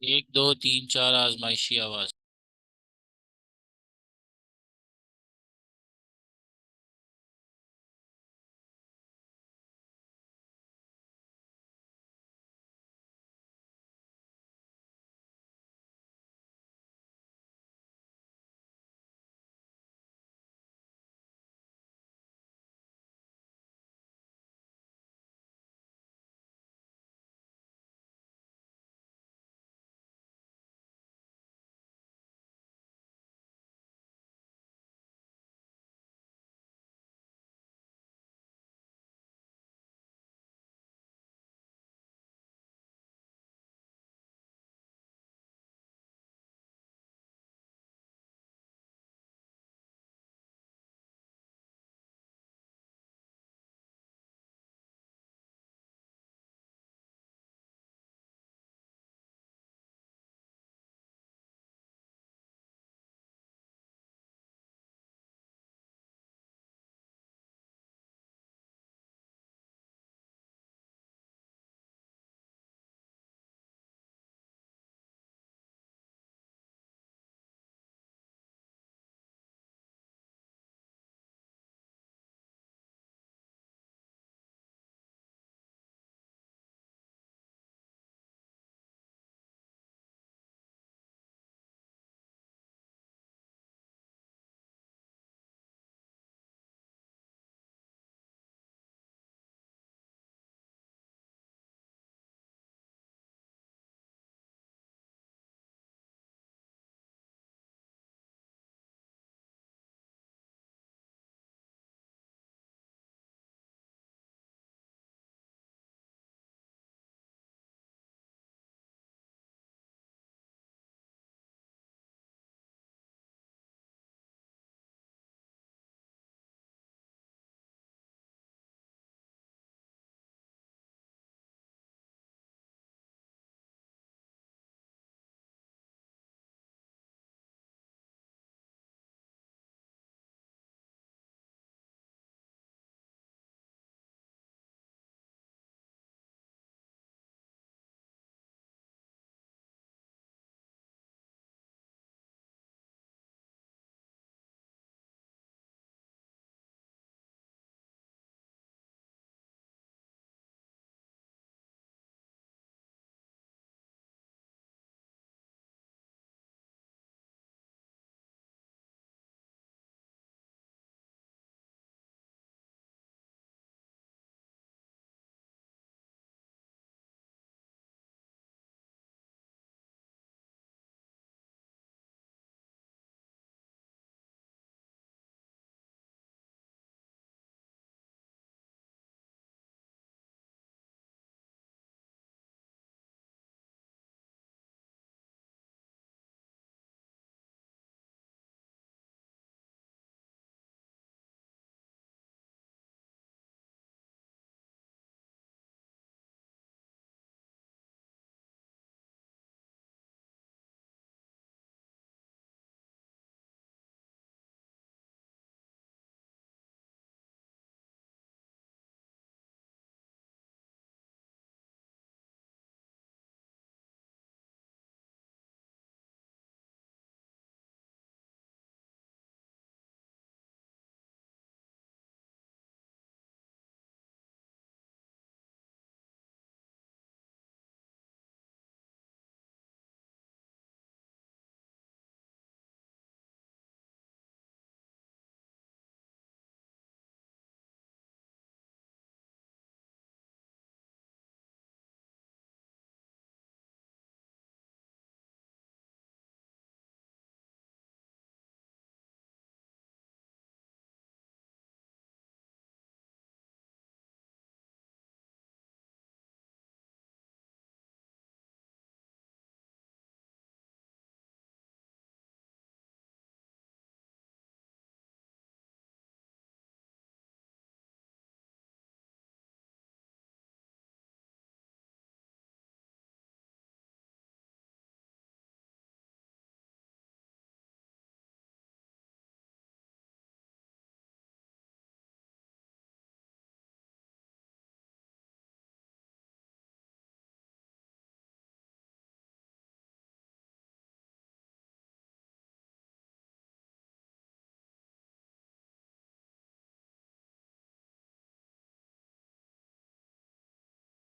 ایک دو تین چار آزمائشی آواز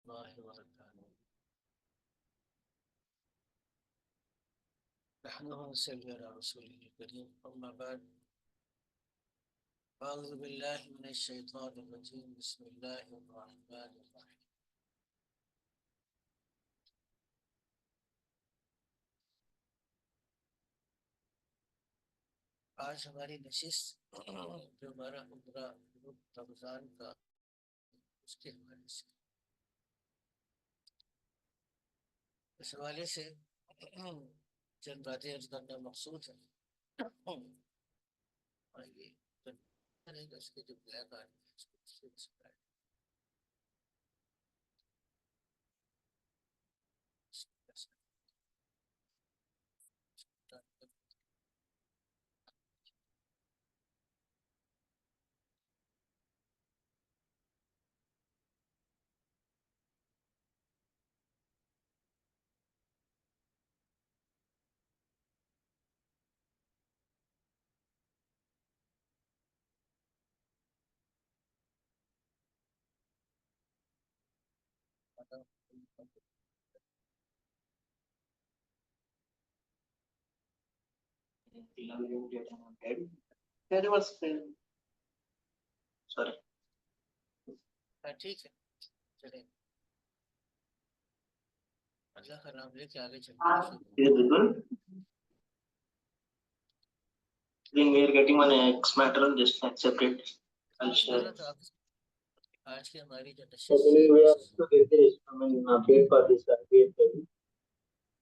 الله وبركاته. نحمده ونصلي على رسوله الكريم، أما بعد. أعوذ بالله من الشيطان الرجيم، بسم الله الرحمن الرحيم. آج ہماری نشست جو ہمارا عمرہ رمضان کا، اس کے حوالے سے، اس حوالے سے چند باتیں عرض کرنا مقصود ہے. آئیے کریں گے اس کے جو بلیک آرٹ ہے اس کو ٹھیک ہے. چلیں اللہ کا نام لے کے آگے چلتے ہیں. Then we are getting one X matter, just accept it. I'll share. آج کی ہماری جو نشست Actually, we have to get this, update for this update.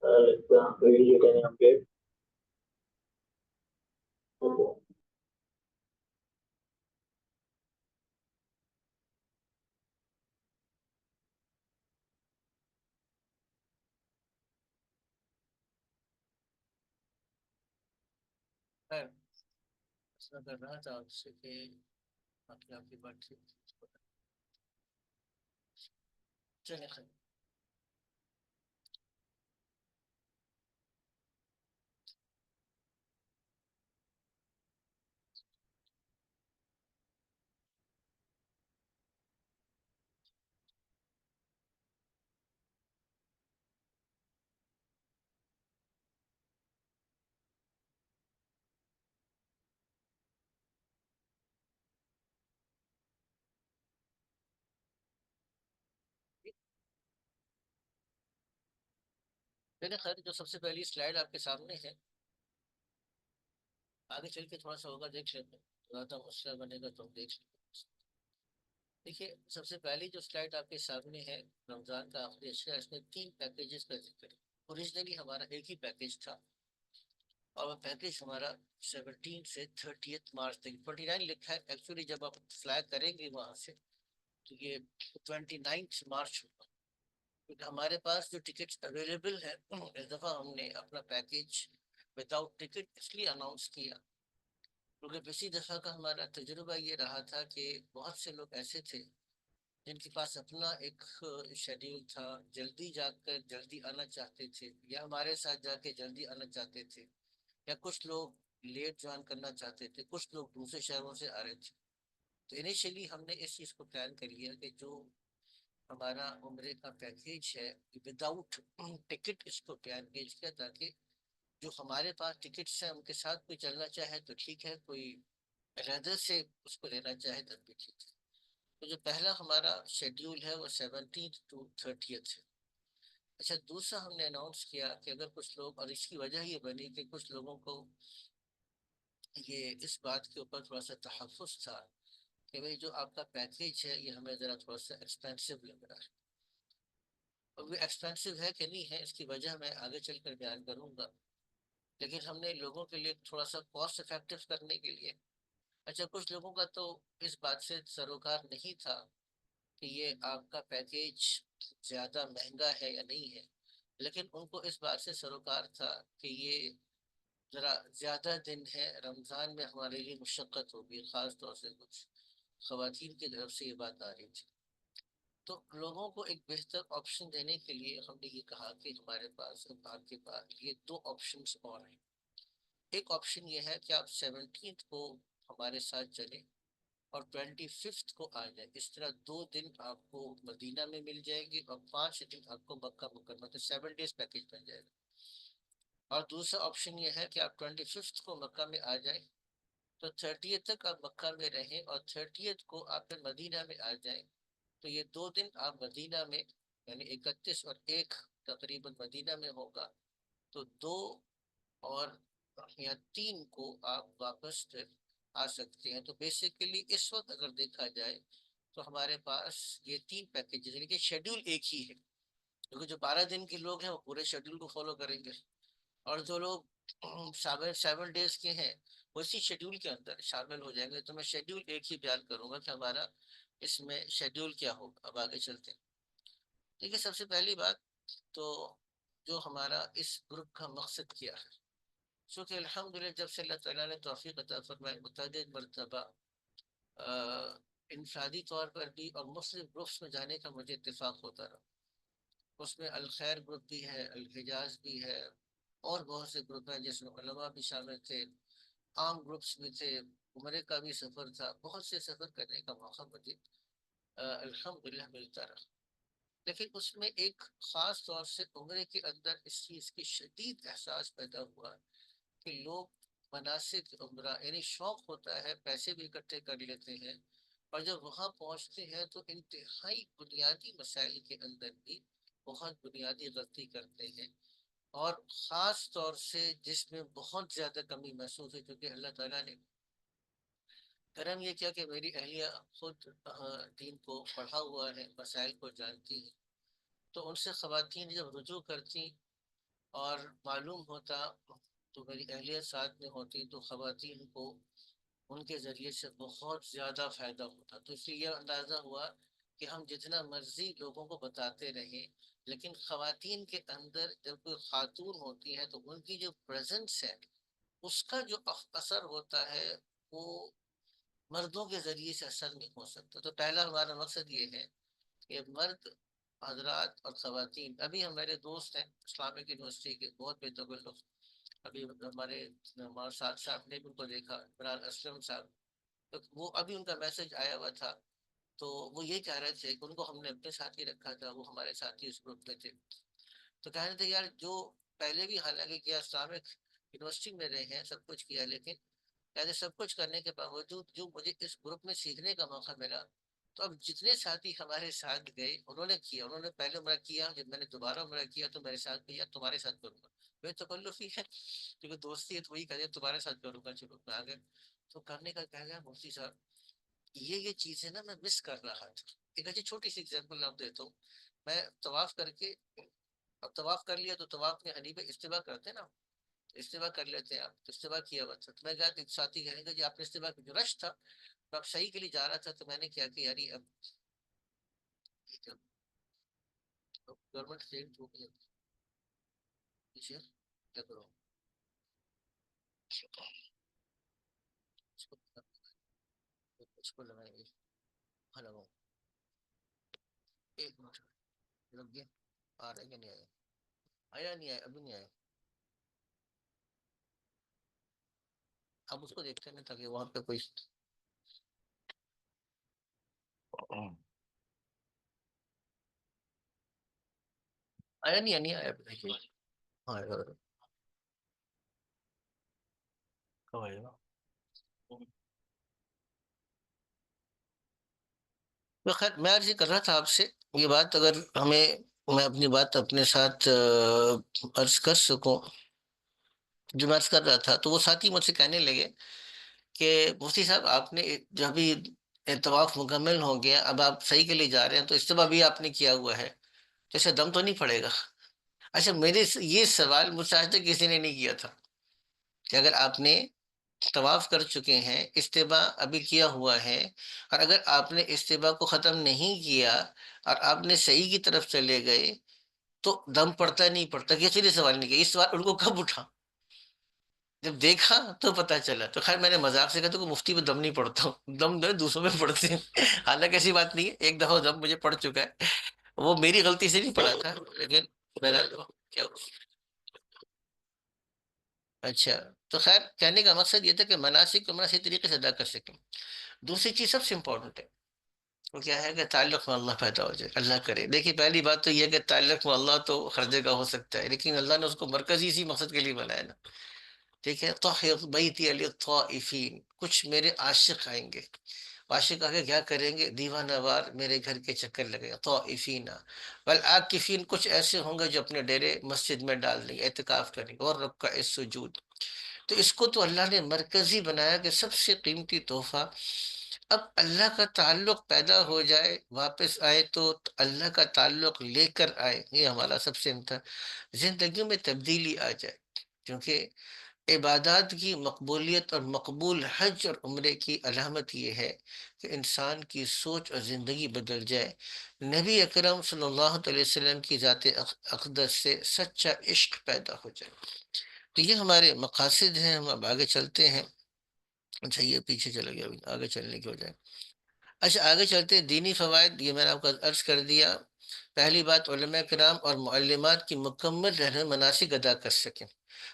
We will get an update. Okay. کر رہا تھا آپ سے کہ آپ کی بات ٹھیک. چلے خیر. چلے خیر، جو سب سے پہلی سلائیڈ آپ کے سامنے ہے، آگے چل کے تھوڑا سا ہوگا دیکھ لیتے ہیں، زیادہ مسئلہ بنے گا تو ہم دیکھ لیتے ہیں. دیکھیے سب سے پہلی جو سلائیڈ آپ کے سامنے ہے، رمضان کا آخری اشیاء، اس میں 3 پیکیجز کا ذکر ہے. اوریجنلی ہمارا ایک ہی پیکیج تھا، اور وہ پیکیج ہمارا 17 سے 30 مارچ تک. 29 لکھا ہے ایکچولی، جب آپ فلائی کریں گے وہاں سے تو یہ 29 مارچ ہوگا، کیونکہ ہمارے پاس جو ٹکٹس اویلیبل ہے، اس دفعہ ہم نے اپنا پیکیج وداؤٹ ٹکٹ اس لیے اناؤنس کیا کیونکہ پچھلی دفعہ کا ہمارا تجربہ یہ رہا تھا کہ بہت سے لوگ ایسے تھے جن کے پاس اپنا ایک شیڈیول تھا، جلدی جا کر جلدی آنا چاہتے تھے، یا ہمارے ساتھ جا کے جلدی آنا چاہتے تھے، یا کچھ لوگ لیٹ جوائن کرنا چاہتے تھے، کچھ لوگ دوسرے شہروں سے آ رہے تھے. تو انیشیلی ہم نے اس چیز کو پلان کر لیا کہ جو ہمارا عمرے کا پیکیج ہے وداؤٹ ٹکٹ اس کو پلان کیا، تاکہ جو ہمارے پاس ٹکٹس ہیں ان کے ساتھ کوئی چلنا چاہے تو ٹھیک ہے، کوئی علیحدہ سے اس کو لینا چاہے تب بھی ٹھیک ہے. تو جو پہلا ہمارا شیڈیول ہے وہ 17 to 30 ہے. اچھا، دوسرا ہم نے اناؤنس کیا کہ اگر کچھ لوگ، اور اس کی وجہ یہ بنی کہ کچھ لوگوں کو یہ اس بات کے اوپر تھوڑا سا تحفظ تھا کہ بھئی جو آپ کا پیکیج ہے یہ ہمیں ذرا تھوڑا سا ایکسپینسو لگ رہا ہے. اور وہ ایکسپینسو ہے کہ نہیں ہے اس کی وجہ میں آگے چل کر بیان کروں گا، لیکن ہم نے لوگوں کے لیے تھوڑا سا کاسٹ افیکٹو کرنے کے لیے، اچھا کچھ لوگوں کا تو اس بات سے سروکار نہیں تھا کہ یہ آپ کا پیکیج زیادہ مہنگا ہے یا نہیں ہے، لیکن ان کو اس بات سے سروکار تھا کہ یہ ذرا زیادہ دن ہے، رمضان میں ہمارے لیے مشقت ہوگی، خاص طور سے کچھ خواتین کی طرف سے یہ بات آ رہی تھی. تو لوگوں کو ایک بہتر آپشن دینے کے لیے ہم نے یہ کہا کہ ہمارے پاس آپ کے پاس یہ 2 آپشنس اور ہیں. ایک آپشن یہ ہے کہ آپ 17 کو ہمارے ساتھ چلیں اور 25 کو آ جائیں. اس طرح 2 دن آپ کو مدینہ میں مل جائیں گے اور 5 دن آپ کو مکہ مکرمہ، تو 7 days پیکج بن جائے گا. اور دوسرا آپشن یہ ہے کہ آپ 25 کو مکہ میں آ جائیں تو 30 تک آپ مکہ میں رہیں اور 30 کو آپ پھر مدینہ میں آ جائیں. تو یہ 2 دن آپ مدینہ میں، یعنی 31 اور 1 تقریباً مدینہ میں ہوگا. تو 2 اور یا 3 کو آپ واپس پھر آ سکتے ہیں. تو بیسیکلی اس وقت اگر دیکھا جائے تو ہمارے پاس یہ 3 پیکیجز، یعنی کہ شیڈول ایک ہی ہے، کیونکہ جو 12 دن کے لوگ ہیں وہ پورے شیڈول کو فالو کریں گے، اور جو لوگ 7 days کے ہیں وہ اسی شیڈول کے اندر شامل ہو جائیں گے. تو میں شیڈول ایک ہی بیان کروں گا کہ ہمارا اس میں شیڈول کیا ہوگا. اب آگے چلتے ہیں. دیکھیے سب سے پہلی بات تو جو ہمارا اس گروپ کا مقصد کیا ہے، چونکہ الحمدللہ جب سے اللہ تعالیٰ نے توفیق عطا فرمائے متعدد مرتبہ انفرادی طور پر بھی اور مختلف گروپس میں جانے کا مجھے اتفاق ہوتا رہا. اس میں الخیر گروپ بھی ہے، الحجاز بھی ہے، اور بہت سے گروپ ہیں جس میں علماء بھی شامل تھے، عام گروپس بھی تھے، عمرے کا بھی سفر تھا. بہت سے سفر کرنے کا موقع مجھے الحمدللہ ملتا رہا. لیکن اس میں ایک خاص طور سے عمرے کے اندر اس چیز کی شدید احساس پیدا ہوا کہ لوگ مناسک عمرہ، یعنی شوق ہوتا ہے، پیسے بھی اکٹھے کر لیتے ہیں، اور جب وہاں پہنچتے ہیں تو انتہائی بنیادی مسائل کے اندر بھی بہت بنیادی غلطی کرتے ہیں. اور خاص طور سے جس میں بہت زیادہ کمی محسوس ہے، کیونکہ اللہ تعالیٰ نے کرم یہ کیا کہ میری اہلیہ خود دین کو پڑھا ہوا ہے، مسائل کو جانتی ہیں. تو ان سے خواتین جب رجوع کرتی اور معلوم ہوتا تو میری اہلیہ ساتھ میں ہوتی تو خواتین کو ان کے ذریعے سے بہت زیادہ فائدہ ہوتا. تو اس لیے یہ اندازہ ہوا کہ ہم جتنا مرضی لوگوں کو بتاتے رہیں، لیکن خواتین کے اندر جب کوئی خاتون ہوتی ہے تو ان کی جو پریزنس ہے اس کا جو اثر ہوتا ہے وہ مردوں کے ذریعے سے اثر نہیں ہو سکتا. تو پہلا ہمارا مقصد یہ ہے کہ مرد حضرات اور خواتین، ابھی ہمارے دوست ہیں اسلامک یونیورسٹی کے بہت بے تکلف، ابھی ہمارے ساتھ صاحب نے بھی ان کو دیکھا، عمران اسلم صاحب، تو وہ ابھی ان کا میسج آیا ہوا تھا. تو وہ یہ کہہ رہے تھے کہ ان کو ہم نے اپنے ساتھ ہی رکھا تھا، وہ ہمارے ساتھ ہی اس گروپ میں تھے. تو کہہ رہے تھے یار جو پہلے بھی حالانکہ کیا اسلامک یونیورسٹی میں رہے ہیں، سب کچھ کیا، لیکن کہتے سب کچھ کرنے کے باوجود جو مجھے اس گروپ میں سیکھنے کا موقع ملا، تو اب جتنے ساتھی ہمارے ساتھ گئے انہوں نے کیا، انہوں نے پہلے عمرہ کیا، جب میں نے دوبارہ عمرہ کیا تو میرے ساتھ کیا، تمہارے ساتھ کروں گا. بے تکلف ہی ہے کیونکہ دوستی ہے تو وہی کہتے تمہارے ساتھ کروں گا، چلو میں آ گیا. تو کرنے کا کہہ گیا مفتی صاحب یہ چیزیں نا میں مس کر رہا تھا. ایک اچھی چھوٹی سی ایگزامپل آپ دیتا ہوں. میں طواف کر کے، اب طواف کر لیا تو طواف میں حنیف استوا کرتے ہیں نا، استوا کر لیتے ہیں آپ، تو استوا کیا ہوا تھا. تو میں گیا ایک ساتھی کہنے کا جی آپ نے استوا کی جو رش تھا تو آپ صحیح کے لیے جا رہا تھا، تو میں نے کیا کہ یاری اب گورنمنٹ سے کیا کرو اس کو لگائیں گے. ہلو ایک منٹ رک گیا، آ رہا ہے کہ نہیں آیا؟ آیا نہیں آیا؟ ابھی نہیں آیا. اب اس کو دیکھتے ہیں تاکہ وہاں پہ کوئی آیا نہیں آیا ابھی دیکھیے. ہاں کب آئے گا؟ تو خیر میں عرض یہ کر رہا تھا آپ سے یہ بات، اگر ہمیں، میں اپنی بات اپنے ساتھ عرض کر سکوں، جو میں عرض کر رہا تھا تو وہ ساتھی مجھ سے کہنے لگے کہ مفتی صاحب آپ نے جو ابھی طواف مکمل ہو گیا، اب آپ صحیح کے لیے جا رہے ہیں تو استوا بھی آپ نے کیا ہوا ہے، جیسے دم تو نہیں پڑے گا؟ اچھا میرے یہ سوال مجھ سے آج تک کسی نے نہیں کیا تھا کہ اگر آپ نے طواف کر چکے ہیں، استباء ابھی کیا ہوا ہے، اور اگر آپ نے استباء کو ختم نہیں کیا اور آپ نے صحیح کی طرف چلے گئے تو دم پڑتا نہیں پڑتا؟ کسی نے سوال نہیں کیا. اس سوال ان کو کب اٹھا؟ جب دیکھا تو پتا چلا. تو خیر میں نے مذاق سے کہا تو مفتی میں دم نہیں پڑتا ہوں، دم جو ہے دوسروں میں پڑتے ہیں. حالانکہ ایسی بات نہیں ہے، ایک دفعہ دم مجھے پڑ چکا ہے، وہ میری غلطی سے نہیں پڑا تھا، لیکن میرا کیا. اچھا تو خیر کہنے کا مقصد یہ تھا کہ مناسک کو مناسب طریقے سے ادا کر سکیں. دوسری چیز سب سے امپورٹنٹ ہے، وہ کیا ہے کہ تعلق میں اللہ پیدا ہو جائے، اللہ کرے۔ دیکھیے پہلی بات تو یہ ہے کہ تعلق میں اللہ تو ہر جگہ ہو سکتا ہے، لیکن اللہ نے اس کو مرکزی اسی مقصد کے لیے بنایا نا، ٹھیک ہے۔ طہر بیتی للطائفین، کچھ میرے عاشق آئیں گے، عاشق آگے کیا کریں گے؟ دیوانہ وار میرے گھر کے چکر لگے گا، طائفین والعاکفین، کچھ ایسے ہوں گے جو اپنے ڈیرے مسجد میں ڈال دیں گے، اعتکاف کریں گے، اور رکع السجود۔ تو اس کو تو اللہ نے مرکزی بنایا کہ سب سے قیمتی تحفہ۔ اب اللہ کا تعلق پیدا ہو جائے، واپس آئے تو اللہ کا تعلق لے کر آئے، یہ ہمارا سب سے زندگیوں میں تبدیلی آ جائے، کیونکہ عبادات کی مقبولیت اور مقبول حج اور عمرے کی علامت یہ ہے کہ انسان کی سوچ اور زندگی بدل جائے، نبی اکرم صلی اللہ علیہ وسلم کی ذات اقدس سے سچا عشق پیدا ہو جائے۔ تو یہ ہمارے مقاصد ہیں، ہم اب آگے چلتے ہیں۔ اچھا یہ پیچھے چلا گیا، ابھی آگے چلنے کی ہو جائے۔ اچھا آگے چلتے ہیں، دینی فوائد یہ میں نے آپ کو عرض کر دیا۔ پہلی بات، علماء کرام اور معلمات کی مکمل رہنمائی مناسک ادا کر سکیں۔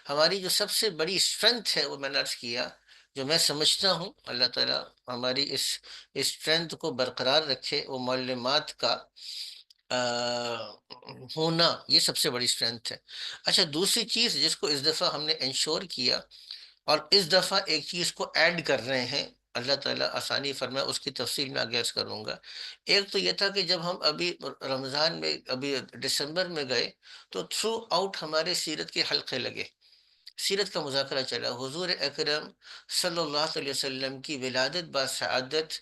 ہماری جو سب سے بڑی اسٹرینتھ ہے وہ میں نے عرض کیا، جو میں سمجھتا ہوں اللہ تعالیٰ ہماری اس اسٹرینتھ کو برقرار رکھے، وہ معلمات کا ہونا، یہ سب سے بڑی اسٹرینتھ ہے۔ اچھا دوسری چیز جس کو اس دفعہ ہم نے انشور کیا، اور اس دفعہ ایک چیز کو ایڈ کر رہے ہیں، اللہ تعالیٰ آسانی فرمائے، اس کی تفصیل میں آگے عرض کروں گا۔ ایک تو یہ تھا کہ جب ہم ابھی رمضان میں ابھی دسمبر میں گئے تو تھرو آؤٹ ہمارے سیرت کے حلقے لگے، سیرت کا مذاکرہ چلا، حضور اکرم صلی اللہ علیہ وسلم کی ولادت با سعادت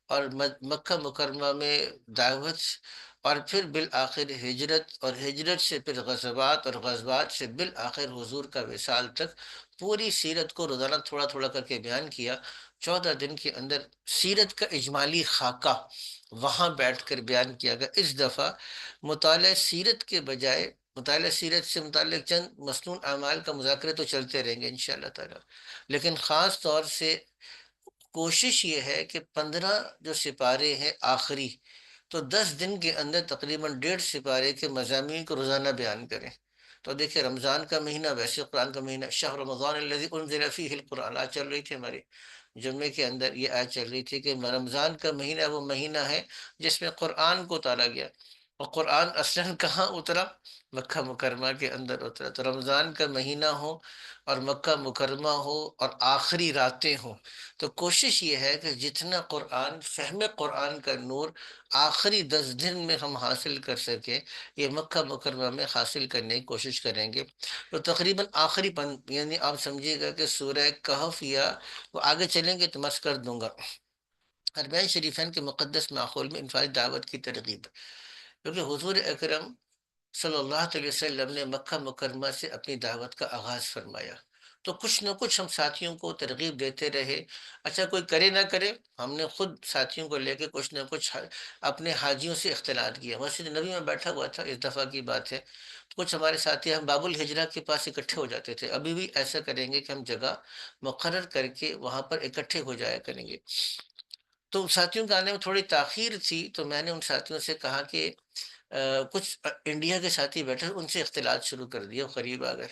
اور مکہ مکرمہ میں دعوت، اور پھر بالآخر ہجرت، اور ہجرت سے پھر غزوات، اور غزوات سے بالآخر حضور کا وصال تک پوری سیرت کو روزانہ تھوڑا تھوڑا کر کے بیان کیا۔ 14 دن کے اندر سیرت کا اجمالی خاکہ وہاں بیٹھ کر بیان کیا گیا۔ اس دفعہ مطالعہ سیرت کے بجائے، مطالعہ سیرت سے متعلق چند مسنون اعمال کا مذاکرے تو چلتے رہیں گے انشاءاللہ تعالی، لیکن خاص طور سے کوشش یہ ہے کہ 15 جو سپارے ہیں آخری، تو 10 دن کے اندر تقریباً 1.5 سپارے کے مضامین کو روزانہ بیان کریں۔ تو دیکھیں رمضان کا مہینہ، ویسے قرآن کا مہینہ، شہر رمضان الذی انزل فیہ القرآن، آج چل رہی تھی ہماری جمعے کے اندر، یہ آج چل رہی تھی کہ رمضان کا مہینہ وہ مہینہ ہے جس میں قرآن کو اتارا گیا، اور قرآن اصلاً کہاں اترا؟ مکہ مکرمہ کے اندر اترا۔ تو رمضان کا مہینہ ہو اور مکہ مکرمہ ہو اور آخری راتیں ہوں، تو کوشش یہ ہے کہ جتنا قرآن، فہم قرآن کا نور آخری 10 دن میں ہم حاصل کر سکیں، یہ مکہ مکرمہ میں حاصل کرنے کی کوشش کریں گے۔ تو تقریباً آخری یعنی آپ سمجھیے گا کہ سورہ کہف، یا وہ آگے چلیں گے تو میں کر دوں گا، حرمین شریفین کے مقدس ماحول میں انفرادی دعوت کی ترغیب، کیونکہ حضور اکرم صلی اللہ علیہ وسلم نے مکہ مکرمہ سے اپنی دعوت کا آغاز فرمایا، تو کچھ نہ کچھ ہم ساتھیوں کو ترغیب دیتے رہے۔ اچھا کوئی کرے نہ کرے، ہم نے خود ساتھیوں کو لے کے کچھ نہ کچھ اپنے حاجیوں سے اختلاط کیا۔ مسجد نبی میں بیٹھا ہوا تھا، اس دفعہ کی بات ہے، کچھ ہمارے ساتھی ہم باب الحجرہ کے پاس اکٹھے ہو جاتے تھے، ابھی بھی ایسا کریں گے کہ ہم جگہ مقرر کر کے وہاں پر اکٹھے ہو جایا کریں گے۔ تو ساتھیوں کے آنے میں تھوڑی تاخیر تھی، تو میں نے ان ساتھیوں سے کہا کہ کچھ انڈیا کے ساتھی بیٹھے، ان سے اختلاط شروع کر دیا، قریب آ گئے،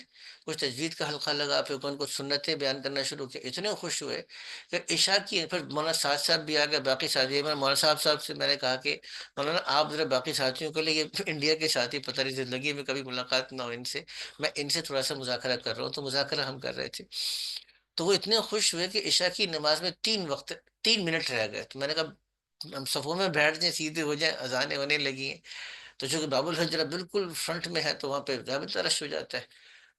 کچھ تجوید کا حلقہ لگا، پھر کچھ سنتیں بیان کرنا شروع کیا، اتنے خوش ہوئے کہ عشاء کی، پھر مولانا سعد صاحب بھی آ گئے، باقی ساتھی، میں مولانا صاحب سے میں نے کہا کہ مولانا آپ ذرا باقی ساتھیوں کو لے، یہ انڈیا کے ساتھی پتہ نہیں زندگی میں کبھی ملاقات نہ ہو ان سے، میں ان سے تھوڑا سا مذاکرہ کر رہا ہوں، تو مذاکرہ ہم کر رہے تھے، تو وہ اتنے خوش ہوئے کہ عشاء کی نماز میں 3 منٹ رہ گئے، تو میں نے کہا ہم صفوں میں بیٹھ جائیں، سیدھے ہو جائیں، اذانیں ہونے لگی ہیں، تو چونکہ باب الحجرہ بالکل فرنٹ میں ہے تو وہاں پہ زیادہ رش ہو جاتا ہے،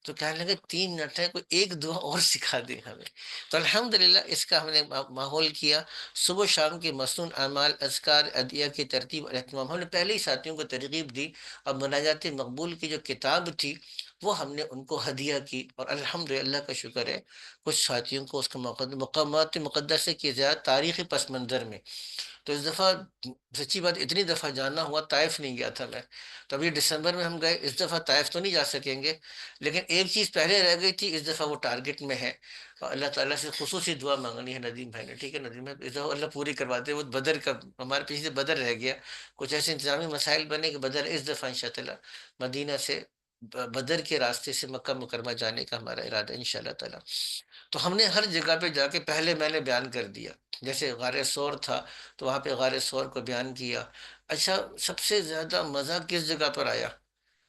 تو کہنے لگے 3 منٹ ہے، کوئی ایک دعا اور سکھا دیں ہمیں۔ تو الحمدللہ اس کا ہم نے ماحول کیا، صبح شام کے مسنون اعمال، اذکار، ادعیہ کی ترتیب اور اہتمام، ہم نے پہلے ہی ساتھیوں کو ترغیب دی، اور مناجات مقبول کی جو کتاب تھی وہ ہم نے ان کو ہدیہ کی، اور الحمدللہ کا شکر ہے کچھ ساتھیوں کو اس کا مقامات مقدسے کی زیادہ تاریخی پس منظر میں، تو اس دفعہ سچی بات اتنی دفعہ جانا ہوا، طائف نہیں گیا تھا میں، تو ابھی دسمبر میں ہم گئے، اس دفعہ طائف تو نہیں جا سکیں گے، لیکن ایک چیز پہلے رہ گئی تھی، اس دفعہ وہ ٹارگٹ میں ہے، اور اللہ تعالیٰ سے خصوصی دعا مانگنی ہے ندیم بھائی نے، ٹھیک ہے ندیم بھائی، اس دفعہ اللہ پوری کرواتے، وہ بدر کا ہمارے پیچھے سے بدر رہ گیا، کچھ ایسے انتظامی مسائل بنے کہ بدر اس دفعہ انشاءاللہ مدینہ سے بدر کے راستے سے مکہ مکرمہ جانے کا ہمارا ارادہ ہے انشاءاللہ تعالیٰ. تو ہم نے ہر جگہ پہ جا کے پہلے میں نے بیان کر دیا. جیسے غار ثور تھا تو وہاں پہ غار ثور کو بیان کیا. اچھا سب سے زیادہ مزہ کس جگہ پر آیا؟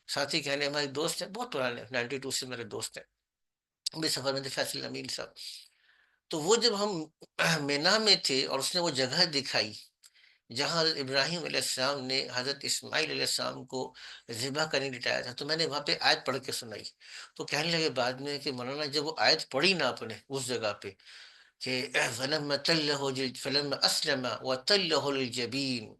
ساتھی کہنے ہمارے دوست ہیں بہت پرانے 92 سے میرے دوست ہیں بھی سفر میں تھے فیصل امین صاحب. تو وہ جب ہم مینا میں تھے اور اس نے وہ جگہ دکھائی جہاں حضرت ابراہیم علیہ السلام نے حضرت اسماعیل علیہ السلام کو ذبح کرنے لٹایا تھا، تو میں نے وہاں پہ آیت پڑھ کے سنائی. تو کہنے لگے بعد میں کہ مولانا جب وہ آیت پڑھی نا آپ نے اس جگہ پہ کہ فلما فلما اسلم وتلہ للجبین،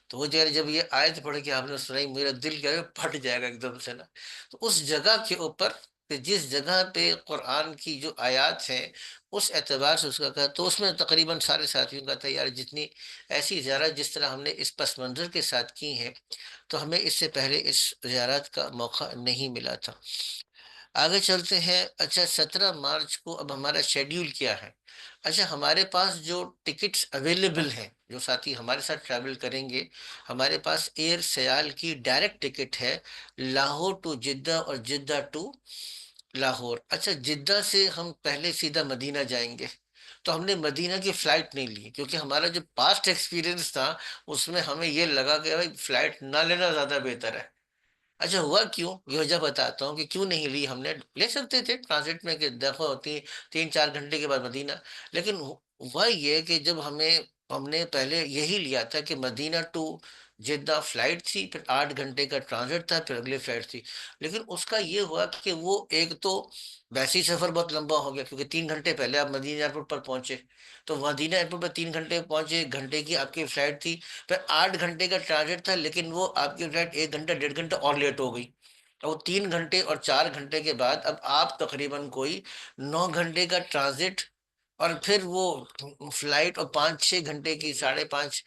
تو وہ جب یہ آیت پڑھ کے آپ نے سنائی میرا دل کیا پھٹ جائے گا ایک دم سے نا. تو اس جگہ کے اوپر جس جگہ پہ قرآن کی جو آیات ہیں اس اعتبار سے اس کا کہا، تو اس میں تقریباً سارے ساتھیوں کا تھا یار جتنی ایسی زیارت جس طرح ہم نے اس پس منظر کے ساتھ کی ہیں تو ہمیں اس سے پہلے اس زیارت کا موقع نہیں ملا تھا. آگے چلتے ہیں. اچھا 17 مارچ کو اب ہمارا شیڈیول کیا ہے؟ اچھا ہمارے پاس جو ٹکٹس اویلیبل ہیں جو ساتھی ہمارے ساتھ ٹریول کریں گے، ہمارے پاس ایئر سیال کی ڈائریکٹ ٹکٹ ہے لاہور ٹو جدہ اور جدہ ٹو لاہور. اچھا جدہ سے ہم پہلے سیدھا مدینہ جائیں گے تو ہم نے مدینہ کی فلائٹ نہیں لی کیونکہ ہمارا جو پاسٹ ایکسپیرینس تھا اس میں ہمیں یہ لگا کہ بھائی فلائٹ نہ لینا زیادہ بہتر ہے. اچھا ہوا کیوں یہ وجہ بتاتا ہوں کہ کیوں نہیں لی. ہم نے لے سکتے تھے ٹرانزٹ میں کہ دیکھو ہوتی 3-4 گھنٹے کے بعد مدینہ، لیکن ہوا یہ کہ جب ہم نے پہلے یہی لیا تھا کہ مدینہ ٹو جدہ فلائٹ تھی، پھر 8 گھنٹے کا ٹرانزٹ تھا، پھر اگلی فلائٹ تھی. لیکن اس کا یہ ہوا کہ وہ ایک تو ویسی سفر بہت لمبا ہو گیا کیونکہ 3 گھنٹے پہلے آپ مدینہ ایئرپورٹ پر پہنچے، تو مدینہ ایئرپورٹ پر 3 گھنٹے پہنچے، 1 گھنٹے کی آپ کی فلائٹ تھی، پھر 8 گھنٹے کا ٹرانزٹ تھا لیکن وہ آپ کی فلائٹ 1 گھنٹہ 1.5 گھنٹہ اور لیٹ ہو گئی. اور 3 گھنٹے اور 4 گھنٹے کے بعد اب آپ تقریباً کوئی 9 گھنٹے کا ٹرانزٹ اور پھر وہ فلائٹ اور 5-6 گھنٹے کی 4.5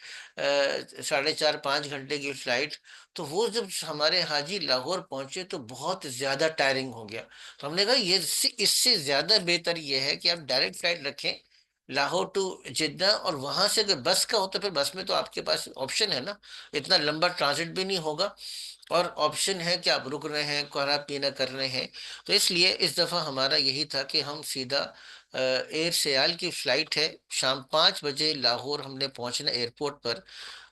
کی فلائٹ. تو وہ جب ہمارے حاجی لاہور پہنچے تو بہت زیادہ ٹائرنگ ہو گیا. تو ہم نے کہا یہ اس سے زیادہ بہتر یہ ہے کہ آپ ڈائریکٹ فلائٹ رکھیں لاہور ٹو جدہ، اور وہاں سے اگر بس کا ہوتا پھر بس میں تو آپ کے پاس آپشن ہے نا، اتنا لمبا ٹرانزٹ بھی نہیں ہوگا اور آپشن ہے کہ آپ رک رہے ہیں کھانا پینا کر رہے ہیں. تو اس لیے اس دفعہ ہمارا یہی تھا کہ ہم سیدھا ایئر سیال کی فلائٹ ہے شام 5 بجے لاہور ہم نے پہنچنا ایئرپورٹ پر.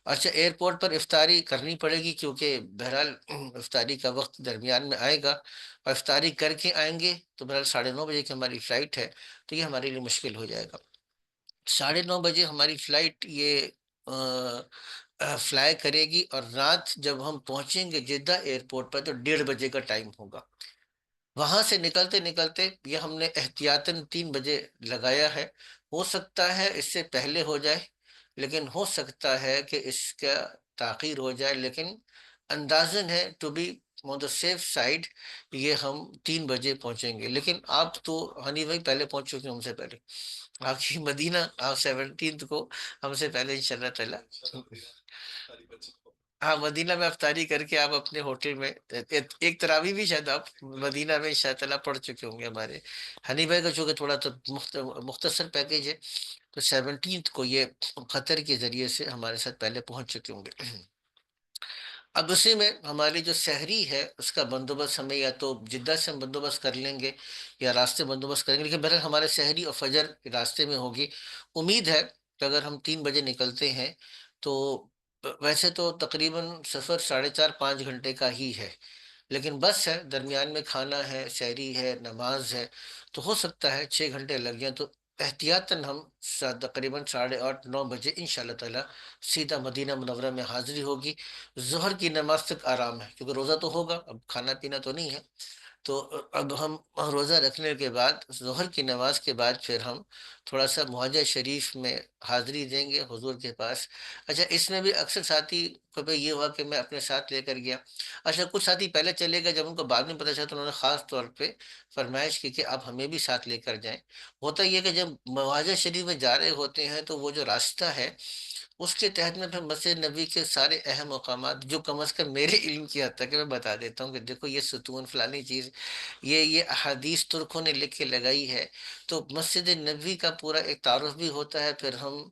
اچھا ایئرپورٹ پر افطاری کرنی پڑے گی کیونکہ بہرحال افطاری کا وقت درمیان میں آئے گا اور افطاری کر کے آئیں گے تو بہرحال 9:30 بجے کی ہماری فلائٹ ہے تو یہ ہمارے لیے مشکل ہو جائے گا. 9:30 بجے ہماری فلائٹ یہ فلائی کرے گی اور رات جب ہم پہنچیں گے جدہ ایئرپورٹ پر تو 1:30 بجے کا ٹائم ہوگا. وہاں سے نکلتے نکلتے یہ ہم نے احتیاطاً 3 بجے لگایا ہے. ہو سکتا ہے اس سے پہلے ہو جائے لیکن ہو سکتا ہے کہ اس کا تاخیر ہو جائے، لیکن اندازن ہے to be on the safe side یہ ہم 3 بجے پہنچیں گے. لیکن آپ تو ہنی بھائی پہلے پہنچ چکے ہیں ہم سے پہلے، آپ کی مدینہ آپ 17 کو ہم سے پہلے انشاءاللہ تعالی. ہاں مدینہ میں افطاری کر کے آپ اپنے ہوٹل میں ایک تراویح بھی شاید آپ مدینہ میں انشاء اللہ پڑھ چکے ہوں گے. ہمارے ہنی بھائی کا چونکہ تھوڑا تو مختصر پیکیج ہے تو 17 کو یہ قطر کے ذریعے سے ہمارے ساتھ پہلے پہنچ چکے ہوں گے. اب اسی میں ہماری جو سحری ہے اس کا بندوبست ہمیں یا تو جدہ سے ہم بندوبست کر لیں گے یا راستے بندوبست کریں گے، لیکن بہرحال ہمارے سحری اور فجر راستے میں ہوگی. امید ہے کہ اگر ہم 3 بجے نکلتے ہیں تو ویسے تو تقریباً سفر 4.5-5 گھنٹے کا ہی ہے، لیکن بس ہے درمیان میں کھانا ہے سحری ہے نماز ہے تو ہو سکتا ہے 6 گھنٹے لگ جائیں. تو احتیاطاً ہم تقریباً 8:30-9 بجے انشاءاللہ تعالی سیدھا مدینہ منورہ میں حاضری ہوگی. ظہر کی نماز تک آرام ہے کیونکہ روزہ تو ہوگا، اب کھانا پینا تو نہیں ہے. تو اب ہم روزہ رکھنے کے بعد ظہر کی نماز کے بعد پھر ہم تھوڑا سا معاہدہ شریف میں حاضری دیں گے حضور کے پاس. اچھا اس میں بھی اکثر ساتھی کو بھی یہ ہوا کہ میں اپنے ساتھ لے کر گیا. اچھا کچھ ساتھی پہلے چلے گئے، جب ان کو بعد میں پتہ چلا تو انہوں نے خاص طور پہ فرمائش کی کہ آپ ہمیں بھی ساتھ لے کر جائیں. ہوتا یہ کہ جب معاہدہ شریف میں جا رہے ہوتے ہیں تو وہ جو راستہ ہے اس کے تحت میں پھر مسجد نبی کے سارے اہم مقامات جو کم از کم میرے علم کی حد تک میں بتا دیتا ہوں کہ دیکھو یہ ستون فلانی چیز یہ احادیث ترکوں نے لکھ کے لگائی ہے. تو مسجد نبوی کا پورا ایک تعارف بھی ہوتا ہے، پھر ہم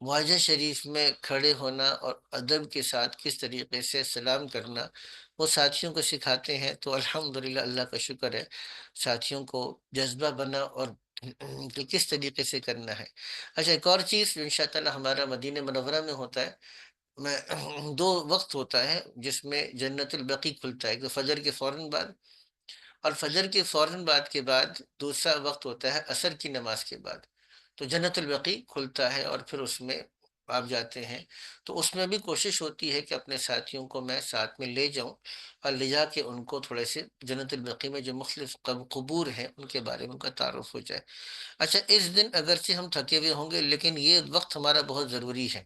معاہدہ شریف میں کھڑے ہونا اور ادب کے ساتھ کس طریقے سے سلام کرنا وہ ساتھیوں کو سکھاتے ہیں، تو الحمدللہ اللہ کا شکر ہے ساتھیوں کو جذبہ بنا اور کہ کس طریقے سے کرنا ہے۔ اچھا، ایک اور چیز جو انشاءاللہ ہمارا مدینہ منورہ میں ہوتا ہے، میں دو وقت ہوتا ہے جس میں جنت البقیع کھلتا ہے، ایک تو فجر کے فوراً بعد، اور فجر کے فوراً بعد کے بعد دوسرا وقت ہوتا ہے عصر کی نماز کے بعد، تو جنت البقیع کھلتا ہے اور پھر اس میں آپ جاتے ہیں۔ تو اس میں بھی کوشش ہوتی ہے کہ اپنے ساتھیوں کو میں ساتھ میں لے جاؤں اور لے جا کے ان کو تھوڑے سے جنت البقیع میں جو مختلف قبور ہیں ان کے بارے میں ان کا تعارف ہو جائے۔ اچھا، اس دن اگرچہ ہم تھکے ہوئے ہوں گے لیکن یہ وقت ہمارا بہت ضروری ہے،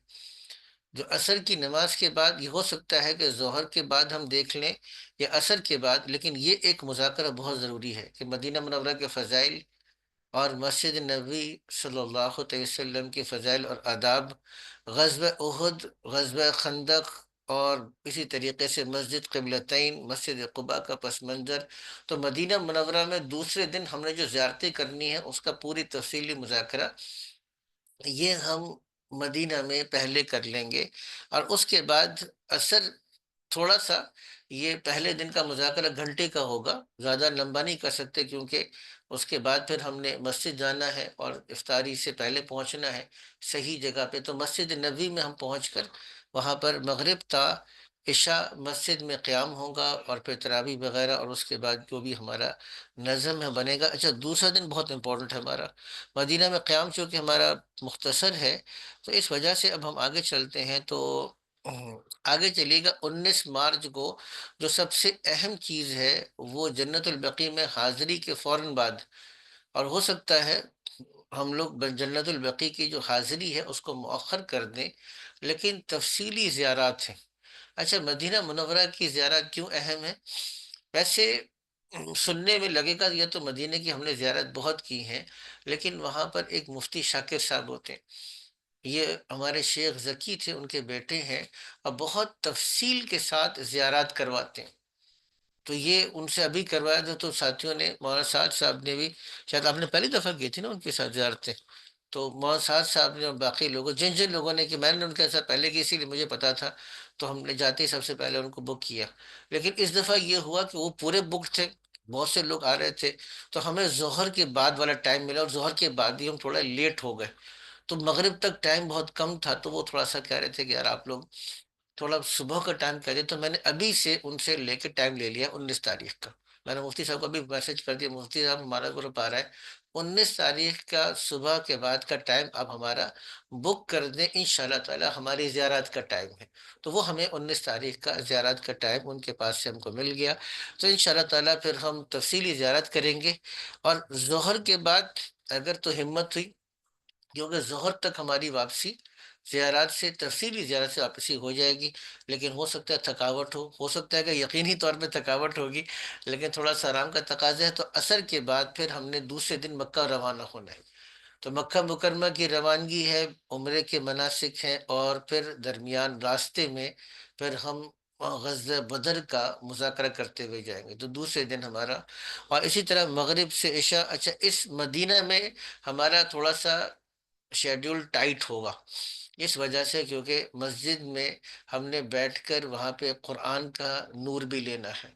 جو عصر کی نماز کے بعد، یہ ہو سکتا ہے کہ ظہر کے بعد ہم دیکھ لیں یا عصر کے بعد، لیکن یہ ایک مذاکرہ بہت ضروری ہے کہ مدینہ منورہ کے فضائل اور مسجد نبوی صلی اللہ علیہ وسلم کے فضائل اور آداب، غزوہ احد، غزوہ خندق، اور اسی طریقے سے مسجد قبلتین، مسجد قباء کا پس منظر۔ تو مدینہ منورہ میں دوسرے دن ہم نے جو زیارتیں کرنی ہیں اس کا پوری تفصیلی مذاکرہ یہ ہم مدینہ میں پہلے کر لیں گے، اور اس کے بعد اثر تھوڑا سا، یہ پہلے دن کا مذاکرہ گھنٹے کا ہوگا، زیادہ لمبا نہیں کر سکتے کیونکہ اس کے بعد پھر ہم نے مسجد جانا ہے اور افطاری سے پہلے پہنچنا ہے صحیح جگہ پہ۔ تو مسجد نبوی میں ہم پہنچ کر وہاں پر مغرب تا عشاء مسجد میں قیام ہوگا، اور پھر تراویح وغیرہ، اور اس کے بعد جو بھی ہمارا نظم ہے بنے گا۔ اچھا، دوسرا دن بہت امپورٹنٹ ہے ہمارا، مدینہ میں قیام چونکہ ہمارا مختصر ہے، تو اس وجہ سے اب ہم آگے چلتے ہیں۔ تو آگے چلیے گا 19 مارچ کو جو سب سے اہم چیز ہے وہ جنت البقیع میں حاضری کے فوراً بعد، اور ہو سکتا ہے ہم لوگ جنت البقیع کی جو حاضری ہے اس کو مؤخر کر دیں، لیکن تفصیلی زیارات ہیں۔ اچھا، مدینہ منورہ کی زیارت کیوں اہم ہے؟ ویسے سننے میں لگے گا یہ تو مدینہ کی ہم نے زیارت بہت کی ہیں، لیکن وہاں پر ایک مفتی شاکر صاحب ہوتے ہیں، یہ ہمارے شیخ ذکی تھے، ان کے بیٹے ہیں، اور بہت تفصیل کے ساتھ زیارات کرواتے ہیں۔ تو یہ ان سے ابھی کروایا تھا، تو ساتھیوں نے، مولانا سعد صاحب نے بھی، شاید آپ نے پہلی دفعہ کی تھی نا ان کے ساتھ زیارتیں، تو مولانا سعد صاحب نے اور باقی لوگوں، جن جن لوگوں نے، کہ میں نے ان کے ساتھ پہلے کی اسی لیے مجھے پتا تھا، تو ہم نے جاتے ہی سب سے پہلے ان کو بک کیا۔ لیکن اس دفعہ یہ ہوا کہ وہ پورے بک تھے، بہت سے لوگ آ رہے تھے، تو ہمیں ظہر کے بعد والا ٹائم ملا، اور ظہر کے بعد ہی ہم تھوڑا لیٹ ہو گئے، تو مغرب تک ٹائم بہت کم تھا، تو وہ تھوڑا سا کہہ رہے تھے کہ یار آپ لوگ تھوڑا صبح کا ٹائم کہہ دیں، تو میں نے ابھی سے ان سے لے کے ٹائم لے لیا 19 تاریخ کا۔ میں نے مفتی صاحب کو ابھی میسج کر دیا، مفتی صاحب ہمارا گروپ آ رہا ہے 19 تاریخ کا صبح کے بعد کا ٹائم آپ ہمارا بک کر دیں، انشاءاللہ تعالی ہماری زیارت کا ٹائم ہے۔ تو وہ ہمیں 19 تاریخ کا زیارت کا ٹائم ان کے پاس سے ہم کو مل گیا، تو انشاءاللہ تعالی پھر ہم تفصیلی زیارت کریں گے۔ اور ظہر کے بعد اگر تو ہمت ہوئی، کیونکہ ظہر تک ہماری واپسی زیارات سے، تفصیلی زیارت سے واپسی ہو جائے گی، لیکن ہو سکتا ہے تھکاوٹ ہو سکتا ہے کہ یقینی طور پہ تھکاوٹ ہوگی، لیکن تھوڑا سا آرام کا تقاضا ہے۔ تو عصر کے بعد پھر ہم نے دوسرے دن مکہ روانہ ہونا ہے، تو مکہ مکرمہ کی روانگی ہے، عمرے کے مناسک ہیں، اور پھر درمیان راستے میں پھر ہم غزوہ بدر کا مذاکرہ کرتے ہوئے جائیں گے، تو دوسرے دن ہمارا، اور اسی طرح مغرب سے عشاء۔ اچھا، اس مدینہ میں ہمارا تھوڑا سا شیڈیول ٹائٹ ہوگا، اس وجہ سے کیونکہ مسجد میں ہم نے بیٹھ کر وہاں پہ قرآن کا نور بھی لینا ہے،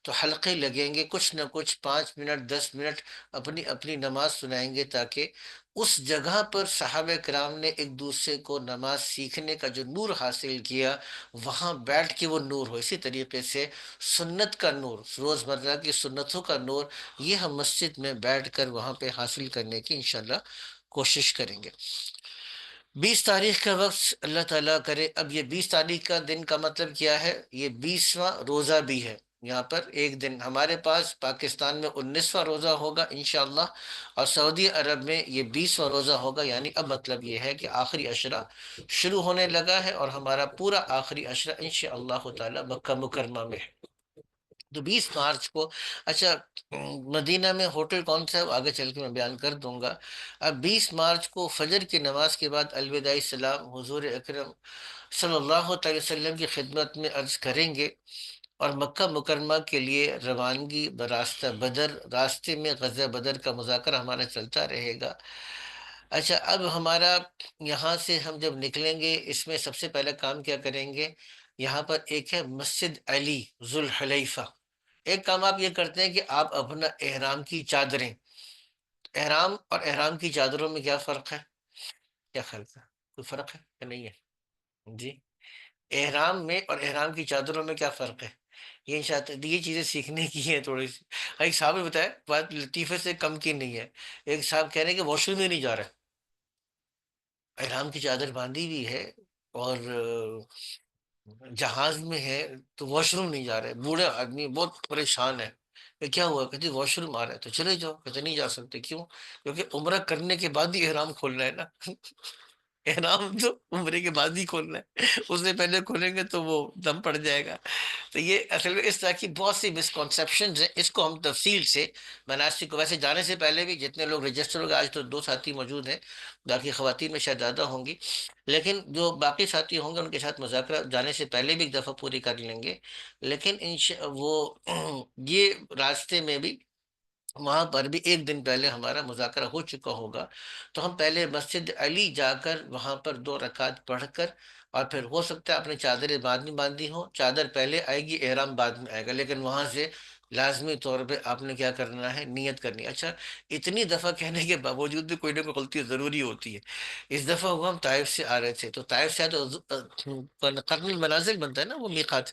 تو حلقے لگیں گے، کچھ نہ کچھ 5 منٹ 10 منٹ اپنی اپنی نماز سنائیں گے، تاکہ اس جگہ پر صحابہ کرام نے ایک دوسرے کو نماز سیکھنے کا جو نور حاصل کیا، وہاں بیٹھ کے وہ نور ہو۔ اسی طریقے سے سنت کا نور، روزمرہ کی سنتوں کا نور، یہ ہم مسجد میں بیٹھ کر وہاں پہ حاصل کرنے کی انشاءاللہ کوشش کریں گے۔ 20 تاریخ کا وقت اللہ تعالیٰ کرے، اب یہ 20 تاریخ کا دن کا مطلب کیا ہے؟ یہ 20واں روزہ بھی ہے، یہاں پر ایک دن ہمارے پاس پاکستان میں 19واں روزہ ہوگا انشاءاللہ، اور سعودی عرب میں یہ 20واں روزہ ہوگا، یعنی اب مطلب یہ ہے کہ آخری عشرہ شروع ہونے لگا ہے، اور ہمارا پورا آخری عشرہ انشاءاللہ تعالیٰ مکہ مکرمہ میں ہے۔ تو 20 مارچ کو، اچھا مدینہ میں ہوٹل کون سا ہے وہ آگے چل کے میں بیان کر دوں گا۔ اب 20 مارچ کو فجر کی نماز کے بعد الوداعی سلام حضور اکرم صلی اللہ تعالی وسلم کی خدمت میں عرض کریں گے، اور مکہ مکرمہ کے لیے روانگی براستہ بدر، راستے میں غزوہ بدر کا مذاکرہ ہمارا چلتا رہے گا۔ اچھا، اب ہمارا یہاں سے ہم جب نکلیں گے، اس میں سب سے پہلا کام کیا کریں گے؟ یہاں پر ایک ہے مسجد علی ذوالحلیفہ. ایک کام آپ یہ کرتے ہیں کہ آپ اپنا احرام کی چادریں، احرام اور احرام کی چادروں میں کیا فرق ہے؟ کیا خیال ہے، کوئی فرق ہے یا نہیں ہے؟ جی، احرام میں اور احرام کی چادروں میں کیا فرق ہے؟ یہ یہ چیزیں سیکھنے کی ہیں تھوڑی سی. ایک صاحب نے بتایا، بات لطیفے سے کم کی نہیں ہے. ایک صاحب کہہ رہے ہیں کہ واش روم میں نہیں جا رہے، احرام کی چادر باندھی ہوئی ہے اور جہاز میں ہے تو واش روم نہیں جا رہے. بوڑھے آدمی بہت پریشان ہے کہ کیا ہوا، کہتے واش روم آ رہا ہے تو چلے جاؤ. کہتے نہیں جا سکتے. کیوں؟ کیونکہ عمرہ کرنے کے بعد ہی احرام کھولنا ہے نا. احرام تو عمرے کے بعد ہی کھولنا ہے، اس سے پہلے کھولیں گے تو وہ دم پڑ جائے گا. تو یہ اصل میں اس طرح کی بہت سی مسکنسیپشنز ہیں. اس کو ہم تفصیل سے مناسک کو، ویسے جانے سے پہلے بھی جتنے لوگ رجسٹر ہو گئے، آج تو 2 ساتھی موجود ہیں، باقی خواتین میں شاید زیادہ ہوں گی، لیکن جو باقی ساتھی ہوں گے ان کے ساتھ مذاکرہ جانے سے پہلے بھی ایک دفعہ پوری کر لیں گے. لیکن وہ یہ راستے میں بھی وہاں پر بھی ایک دن پہلے ہمارا مذاکرہ ہو چکا ہوگا. تو ہم پہلے مسجد علی جا کر وہاں پر 2 رکعت پڑھ کر، اور پھر ہو سکتا ہے اپنے چادریں بعد میں باندھی ہوں، چادر پہلے آئے گی، احرام بعد میں آئے گا، لیکن وہاں سے لازمی طور پہ آپ نے کیا کرنا ہے، نیت کرنی ہے. اچھا، اتنی دفعہ کہنے کے باوجود بھی کوئی نہ کوئی غلطی ضروری ہوتی ہے. اس دفعہ ہوا ہم طائف سے آ رہے تھے، تو طائف سے تو قرن المنازل بنتا ہے نا وہ میقات،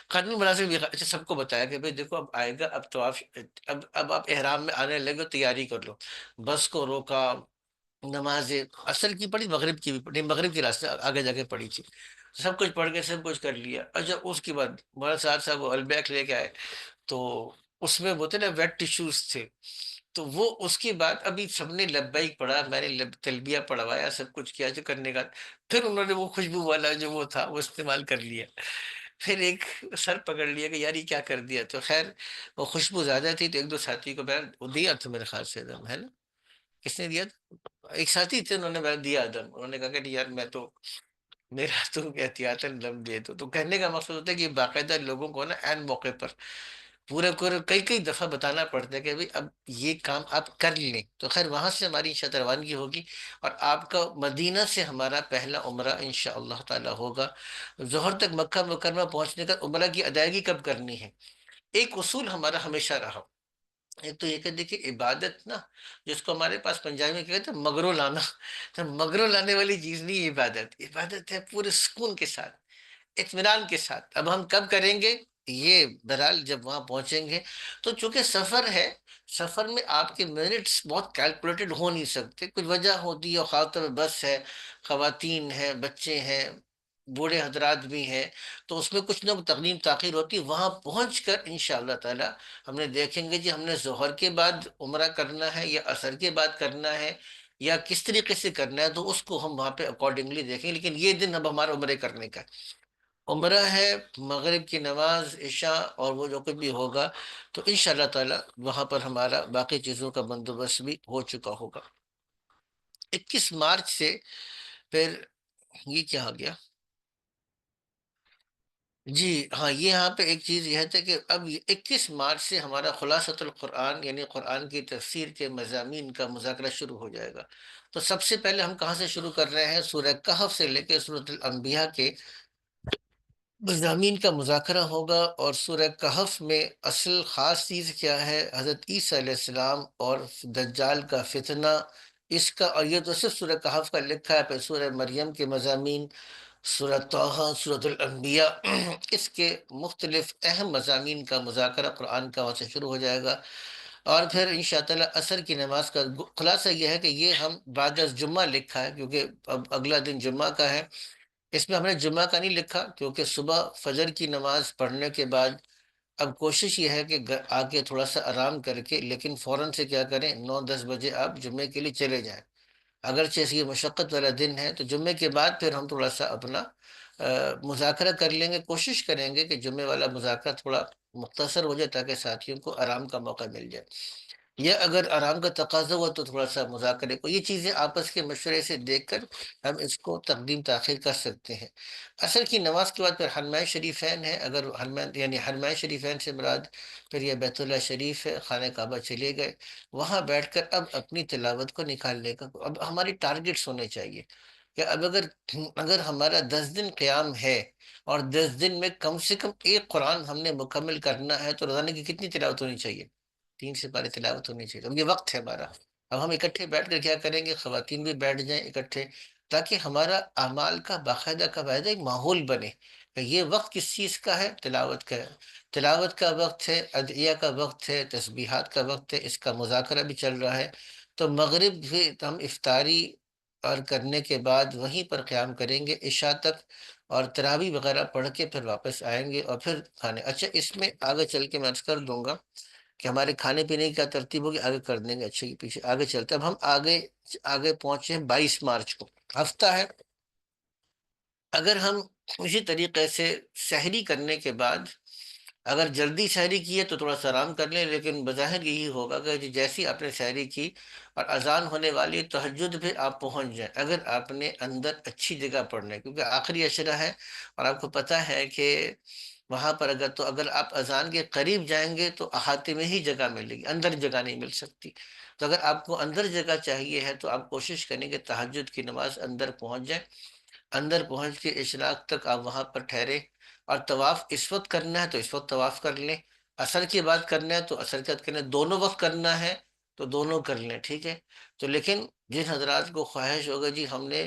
قرن المنازل میقات. اچھا، سب کو بتایا کہ بھئی دیکھو اب آئے گا، اب تو اب آپ احرام میں آنے لگے، تیاری کر لو. بس کو روکا، نماز اصل کی پڑھی، مغرب کی بھی پڑھی، مغرب کی راستے آگے جا کے پڑھی تھی. سب کچھ پڑھ کے سب کچھ کر لیا. اچھا، اس کے بعد مولانا صاحب وہ البیک لے کے آئے، تو اس میں وہ تھے نا ویٹ ٹیشوز تھے. تو وہ اس کے بعد ابھی سب نے لبیک پڑھا، میں نے تلبیہ پڑھوایا، سب کچھ کیا جو کرنے کا. پھر انہوں نے وہ خوشبو والا جو وہ تھا وہ استعمال کر لیا. پھر ایک سر پکڑ لیا کہ یار یہ کیا کر دیا. تو خیر وہ خوشبو زیادہ تھی تو 1-2 ساتھی کو میں وہ دیا تھا، میرے خیال سے دم ہے نا. کس نے دیا تھا؟ ایک ساتھی تھے، انہوں نے میں دیا دم. انہوں نے کہا کہ یار میں تو میرا تو احتیاطاً دم دے دو. تو کہنے کا مقصد ہوتا ہے کہ باقاعدہ لوگوں کو نا عین موقع پر پورے پورے کئی کئی دفعہ بتانا پڑتا ہے کہ بھئی اب یہ کام آپ کر لیں. تو خیر وہاں سے ہماری انشاءاللہ روانگی ہوگی، اور آپ کا مدینہ سے ہمارا پہلا عمرہ انشاءاللہ تعالی ہوگا. ظہر تک مکہ مکرمہ پہنچنے کا عمرہ کی ادائیگی کب کرنی ہے؟ ایک اصول ہمارا ہمیشہ رہا. ایک تو یہ کہ دیکھیے عبادت نا، جس کو ہمارے پاس پنجابی میں کہتے ہیں مگرو لانا، تو مگرو لانے والی چیز نہیں ہے عبادت. عبادت ہے پورے سکون کے ساتھ، اطمینان کے ساتھ. اب ہم کب کریں گے یہ؟ بہرحال جب وہاں پہنچیں گے. تو چونکہ سفر ہے، سفر میں آپ کے منٹس بہت کیلکولیٹڈ ہو نہیں سکتے، کچھ وجہ ہوتی ہے، خاص طور پہ بس ہے، خواتین ہیں، بچے ہیں، بوڑھے حضرات بھی ہیں، تو اس میں کچھ نہ تقدیم تاخیر ہوتی ہے. وہاں پہنچ کر انشاءاللہ تعالی ہم نے دیکھیں گے جی ہم نے ظہر کے بعد عمرہ کرنا ہے یا عصر کے بعد کرنا ہے یا کس طریقے سے کرنا ہے، تو اس کو ہم وہاں پہ اکارڈنگلی دیکھیں. لیکن یہ دن اب ہمارا عمرے کرنے کا ہے. عمرہ ہے، مغرب کی نماز، عشاء اور وہ جو کچھ بھی ہوگا، تو انشاءاللہ تعالی وہاں پر ہمارا باقی چیزوں کا بندوبست بھی ہو چکا ہوگا. 21 مارچ سے پھر یہ کیا آ گیا؟ جی ہاں، یہ یہاں پہ ایک چیز یہ ہے کہ اب 21 مارچ سے ہمارا خلاصۃ القرآن یعنی قرآن کی تفسیر کے مضامین کا مذاکرہ شروع ہو جائے گا. تو سب سے پہلے ہم کہاں سے شروع کر رہے ہیں؟ سورہ کہف سے لے کے سورۃ الانبیاء کے مضامین کا مذاکرہ ہوگا. اور سورہ کہف میں اصل خاص چیز کیا ہے؟ حضرت عیسیٰ علیہ السلام اور دجال کا فتنہ. اس کا، اور یہ تو صرف سورہ کہف کا لکھا ہے، پھر سورہ مریم کے مضامین، سورہ طٰہٰ، سورۃ الانبیاء، اس کے مختلف اہم مضامین کا مذاکرہ قرآن کا وہاں سے شروع ہو جائے گا. اور پھر انشاءاللہ عصر کی نماز کا خلاصہ یہ ہے کہ یہ ہم بعد از جمعہ لکھا ہے، کیونکہ اب اگلا دن جمعہ کا ہے. اس میں ہم نے جمعہ کا نہیں لکھا کیونکہ صبح فجر کی نماز پڑھنے کے بعد اب کوشش یہ ہے کہ آ کے تھوڑا سا آرام کر کے، لیکن فوراً سے کیا کریں، 9-10 بجے آپ جمعے کے لیے چلے جائیں. اگرچہ اس یہ مشقت والا دن ہے، تو جمعے کے بعد پھر ہم تھوڑا سا اپنا مذاکرہ کر لیں گے. کوشش کریں گے کہ جمعے والا مذاکرہ تھوڑا مختصر ہو جائے تاکہ ساتھیوں کو آرام کا موقع مل جائے، یا اگر آرام کا تقاضا ہوا تو تھوڑا سا مذاکرے کو، یہ چیزیں آپس کے مشورے سے دیکھ کر ہم اس کو تقدیم تاخیر کر سکتے ہیں. عصر کی نماز کے بعد پھر حرمین شریفین ہے. اگر حرمین یعنی حرمین شریفین سے مراد پھر یہ بیت اللہ شریف ہے، خانہ کعبہ چلے گئے، وہاں بیٹھ کر اب اپنی تلاوت کو نکالنے کا اب ہماری ٹارگٹس ہونے چاہیے. کہ اب اگر ہمارا 10 دن قیام ہے اور 10 دن میں کم سے کم ایک قرآن ہم نے مکمل کرنا ہے تو روزانہ کی کتنی تلاوت ہونی چاہیے؟ 3 سپارے تلاوت ہونی چاہیے. اب یہ وقت ہے ہمارا. اب ہم اکٹھے بیٹھ کر کیا کریں گے؟ خواتین بھی بیٹھ جائیں اکٹھے، تاکہ ہمارا اعمال کا باقاعدہ ایک ماحول بنے کہ یہ وقت کس چیز کا ہے؟ تلاوت کا ہے. تلاوت کا وقت ہے، ادعیہ کا وقت ہے، تسبیحات کا وقت ہے، اس کا مذاکرہ بھی چل رہا ہے. تو مغرب بھی ہم افطاری اور کرنے کے بعد وہیں پر قیام کریں گے عشاء تک، اور تراویح وغیرہ پڑھ کے پھر واپس آئیں گے اور پھر کھانے. اچھا، اس میں آگے چل کے میں عرض کر دوں گا کہ ہمارے کھانے پینے کی کیا ترتیب ہوگی، آگے کر دیں گے. اچھے پیچھے آگے چلتے ہیں. اب ہم آگے پہنچے ہیں 22 مارچ کو، ہفتہ ہے. اگر ہم اسی طریقے سے سحری کرنے کے بعد اگر جلدی سحری کی ہے تو تھوڑا سا آرام کر لیں، لیکن بظاہر یہی ہوگا کہ جیسی آپ نے سحری کی اور اذان ہونے والی تہجد پہ آپ پہنچ جائیں. اگر آپ نے اندر اچھی جگہ پڑھنا ہے کیونکہ آخری عشرہ ہے اور آپ کو پتہ ہے کہ وہاں پر اگر آپ اذان کے قریب جائیں گے تو احاطے میں ہی جگہ ملے گی، اندر جگہ نہیں مل سکتی. تو اگر آپ کو اندر جگہ چاہیے ہے تو آپ کوشش کریں کہ تہجد کی نماز اندر پہنچ جائیں. اندر پہنچ کے اشراق تک آپ وہاں پر ٹھہرے، اور طواف اس وقت کرنا ہے تو اس وقت طواف کر لیں، عصر کی بات کرنا ہے تو عصر کی بات کرنا ہے، دونوں وقت کرنا ہے تو دونوں کر لیں. ٹھیک ہے. تو لیکن جن حضرات کو خواہش ہوگا جی ہم نے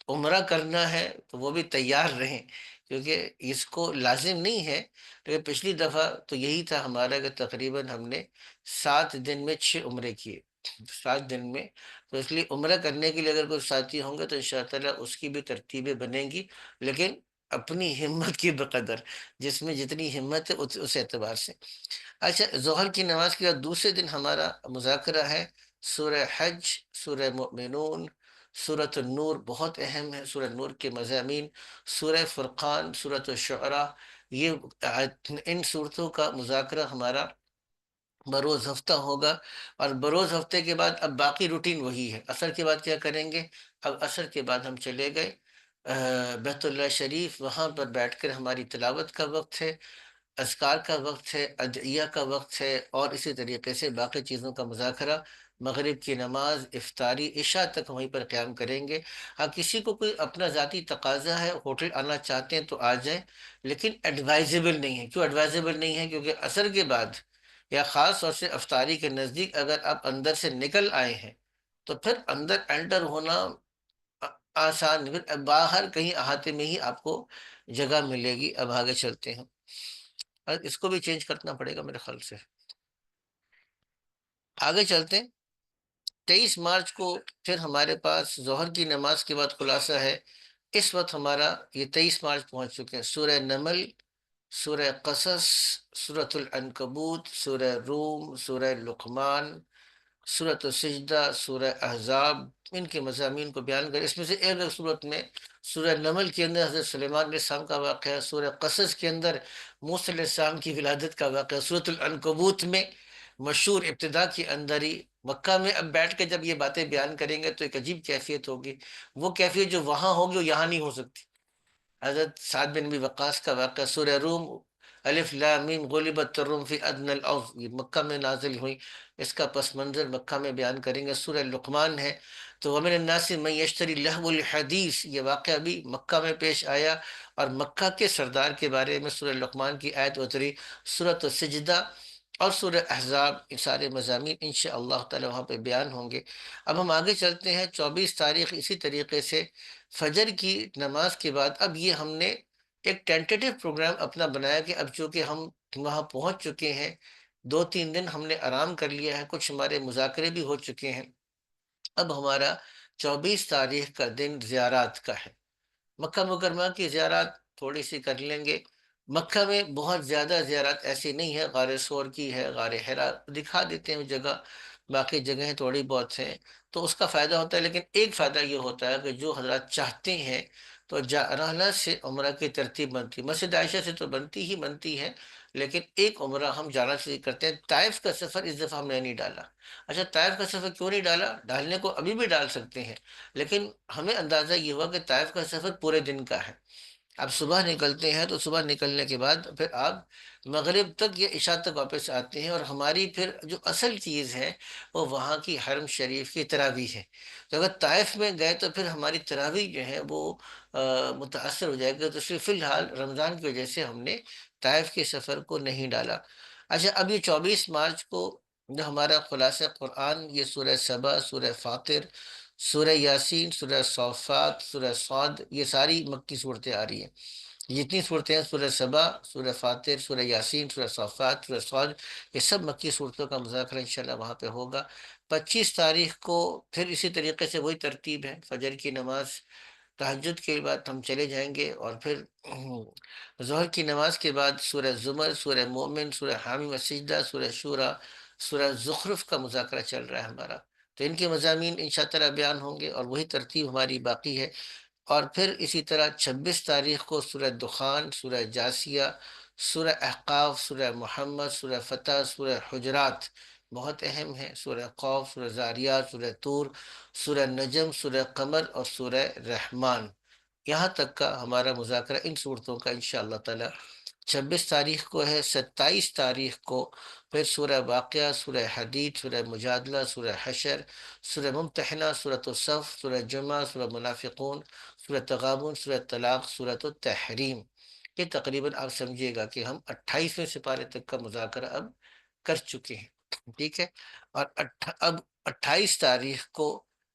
عمرہ کرنا ہے تو وہ بھی تیار رہیں، کیونکہ اس کو لازم نہیں ہے. لیکن پچھلی دفعہ تو یہی تھا ہمارا کہ تقریباً ہم نے 7 دن میں 6 عمرے کیے، 7 دن میں. تو اس لیے عمرہ کرنے کے لیے اگر کوئی ساتھی ہوں گے تو انشاءاللہ اس کی بھی ترتیبیں بنیں گی، لیکن اپنی ہمت کی بقدر، جس میں جتنی ہمت ہے اس اعتبار سے. اچھا، ظہر کی نماز کے بعد دوسرے دن ہمارا مذاکرہ ہے سورہ حج، سورہ مؤمنون، سورۃ النور بہت اہم ہے، سورہ نور کے مضامین، سورہ فرقان، سورۃ الشعراء. یہ ان صورتوں کا مذاکرہ ہمارا بروز ہفتہ ہوگا. اور بروز ہفتے کے بعد اب باقی روٹین وہی ہے. عصر کے بعد کیا کریں گے؟ اب عصر کے بعد ہم چلے گئے بیت اللہ شریف، وہاں پر بیٹھ کر ہماری تلاوت کا وقت ہے، اذکار کا وقت ہے، ادعیہ کا وقت ہے، اور اسی طریقے سے باقی چیزوں کا مذاکرہ. مغرب کی نماز، افطاری، عشاء تک وہیں پر قیام کریں گے. ہاں، کسی کو کوئی اپنا ذاتی تقاضا ہے، ہوٹل آنا چاہتے ہیں تو آ جائیں، لیکن ایڈوائزیبل نہیں ہے. کیوں ایڈوائزیبل نہیں ہے؟ کیونکہ عصر کے بعد یا خاص طور سے افطاری کے نزدیک اگر آپ اندر سے نکل آئے ہیں تو پھر اندر انٹر ہونا آسان نہیں، پھر باہر کہیں احاطے میں ہی آپ کو جگہ ملے گی. اب آگے چلتے ہیں، اور اس کو بھی چینج کرنا پڑے گا میرے خیال سے. آگے چلتے ہیں. 23 مارچ کو پھر ہمارے پاس ظہر کی نماز کے بعد خلاصہ ہے. اس وقت ہمارا یہ 23 مارچ پہنچ چکے ہیں. سورہ نمل، سورہ قصص، سورۃ العنکبوت، سورہ روم، سورہ لقمان، سورۃ السجدہ، سورہ احزاب، ان کے مضامین کو بیان کریں. اس میں سے ایک صورت میں سورہ نمل کے اندر حضرت سلیمان علیہ السلام کا واقعہ، سورہ قصص کے اندر موسیٰ علیہ السلام کی ولادت کا واقعہ، سورۃ العنکبوت میں مشہور ابتدا کے اندر ہی مکہ میں اب بیٹھ کے جب یہ باتیں بیان کریں گے تو ایک عجیب کیفیت ہوگی. وہ کیفیت جو وہاں ہوگی وہ یہاں نہیں ہو سکتی. حضرت سعد بن ابی وقاص کا واقعہ، سورہ روم، الف لام میم غلبت الروم فی ادنی الارض، یہ مکہ میں نازل ہوئی، اس کا پس منظر مکہ میں بیان کریں گے. سورہ لقمان ہے تو ومن الناس من یشتری لہو الحدیث، یہ واقعہ بھی مکہ میں پیش آیا، اور مکہ کے سردار کے بارے میں سورہ لقمان کی آیت اتری. سورۃ السجدہ اور سورہ احزاب، ان سارے مضامین انشاءاللہ تعالی وہاں پہ بیان ہوں گے. اب ہم آگے چلتے ہیں. 24 تاریخ اسی طریقے سے فجر کی نماز کے بعد اب یہ ہم نے ایک ٹینٹیٹو پروگرام اپنا بنایا کہ اب چونکہ ہم وہاں پہنچ چکے ہیں، 2-3 دن ہم نے آرام کر لیا ہے، کچھ ہمارے مذاکرے بھی ہو چکے ہیں. اب ہمارا 24 تاریخ کا دن زیارات کا ہے. مکہ مکرمہ کی زیارات تھوڑی سی کر لیں گے. مکہ میں بہت زیادہ زیارات ایسی نہیں ہے، غار ثور کی ہے، غار حرا دکھا دیتے ہیں جگہ، باقی جگہیں تھوڑی بہت ہیں تو اس کا فائدہ ہوتا ہے. لیکن ایک فائدہ یہ ہوتا ہے کہ جو حضرات چاہتے ہیں تو جارانہ سے عمرہ کی ترتیب بنتی، مسجد عائشہ سے تو بنتی ہے، لیکن ایک عمرہ ہم جانا سے کرتے ہیں. طائف کا سفر اس دفعہ ہم نے نہیں ڈالا. اچھا، طائف کا سفر کیوں نہیں ڈالا؟ ڈالنے کو ابھی بھی ڈال سکتے ہیں، لیکن ہمیں اندازہ یہ ہوا کہ طائف کا سفر پورے دن کا ہے. اب صبح نکلتے ہیں تو صبح نکلنے کے بعد پھر آپ مغرب تک یا عشاء تک واپس آتے ہیں، اور ہماری پھر جو اصل چیز ہے وہ وہاں کی حرم شریف کی تراویح ہے۔ تو اگر طائف میں گئے تو پھر ہماری تراویح جو ہے وہ متاثر ہو جائے گا، تو اس لیے فی الحال رمضان کی وجہ سے ہم نے طائف کے سفر کو نہیں ڈالا۔ اچھا، اب یہ 24 مارچ کو جو ہمارا خلاصہ قرآن، یہ سورہ سبا، سورہ فاطر، سورہ یاسین، سورہ صافات، سورہ صاد، یہ ساری مکی صورتیں آ رہی ہیں۔ جتنی صورتیں ہیں، سورہ سبا، سورہ فاطر، سورہ یاسین، سورہ صافات، سورہ صاد، یہ سب مکی صورتوں کا مذاکرہ انشاءاللہ وہاں پہ ہوگا۔ 25 تاریخ کو پھر اسی طریقے سے وہی ترتیب ہے، فجر کی نماز، تہجد کے بعد ہم چلے جائیں گے، اور پھر ظہر کی نماز کے بعد سورہ زمر، سورہ مومن، سورہ حامی وسجدہ، سورہ شورا، سورہ زخرف کا مذاکرہ چل رہا ہے ہمارا۔ تو ان کے مضامین انشاءاللہ بیان ہوں گے، اور وہی ترتیب ہماری باقی ہے۔ اور پھر اسی طرح 26 تاریخ کو سورہ دخان، سورہ جاسیہ، سورہ احقاف، سورہ محمد، سورہ فتح، سورہ حجرات بہت اہم ہے، سورہ قوف، سورہ زاریات، سورہ طور، سورہ نجم، سورہ قمر، اور سورہ رحمان، یہاں تک کا ہمارا مذاکرہ ان صورتوں کا انشاءاللہ تعالی 26 تاریخ کو ہے۔ 27 تاریخ کو پھر سورہ واقعہ، سورہ حدید، سورہ مجادلہ، سورہ حشر، سورہ ممتحنہ، سورۃ الصف، سورہ جمعہ، سورہ منافقون، سورہ تغابن، سورہ طلاق، سورۃ التحریم۔ یہ تقریباً آپ سمجھیے گا کہ ہم 28ویں سپارے تک کا مذاکرہ اب کر چکے ہیں، ٹھیک ہے۔ اور اب 28 تاریخ کو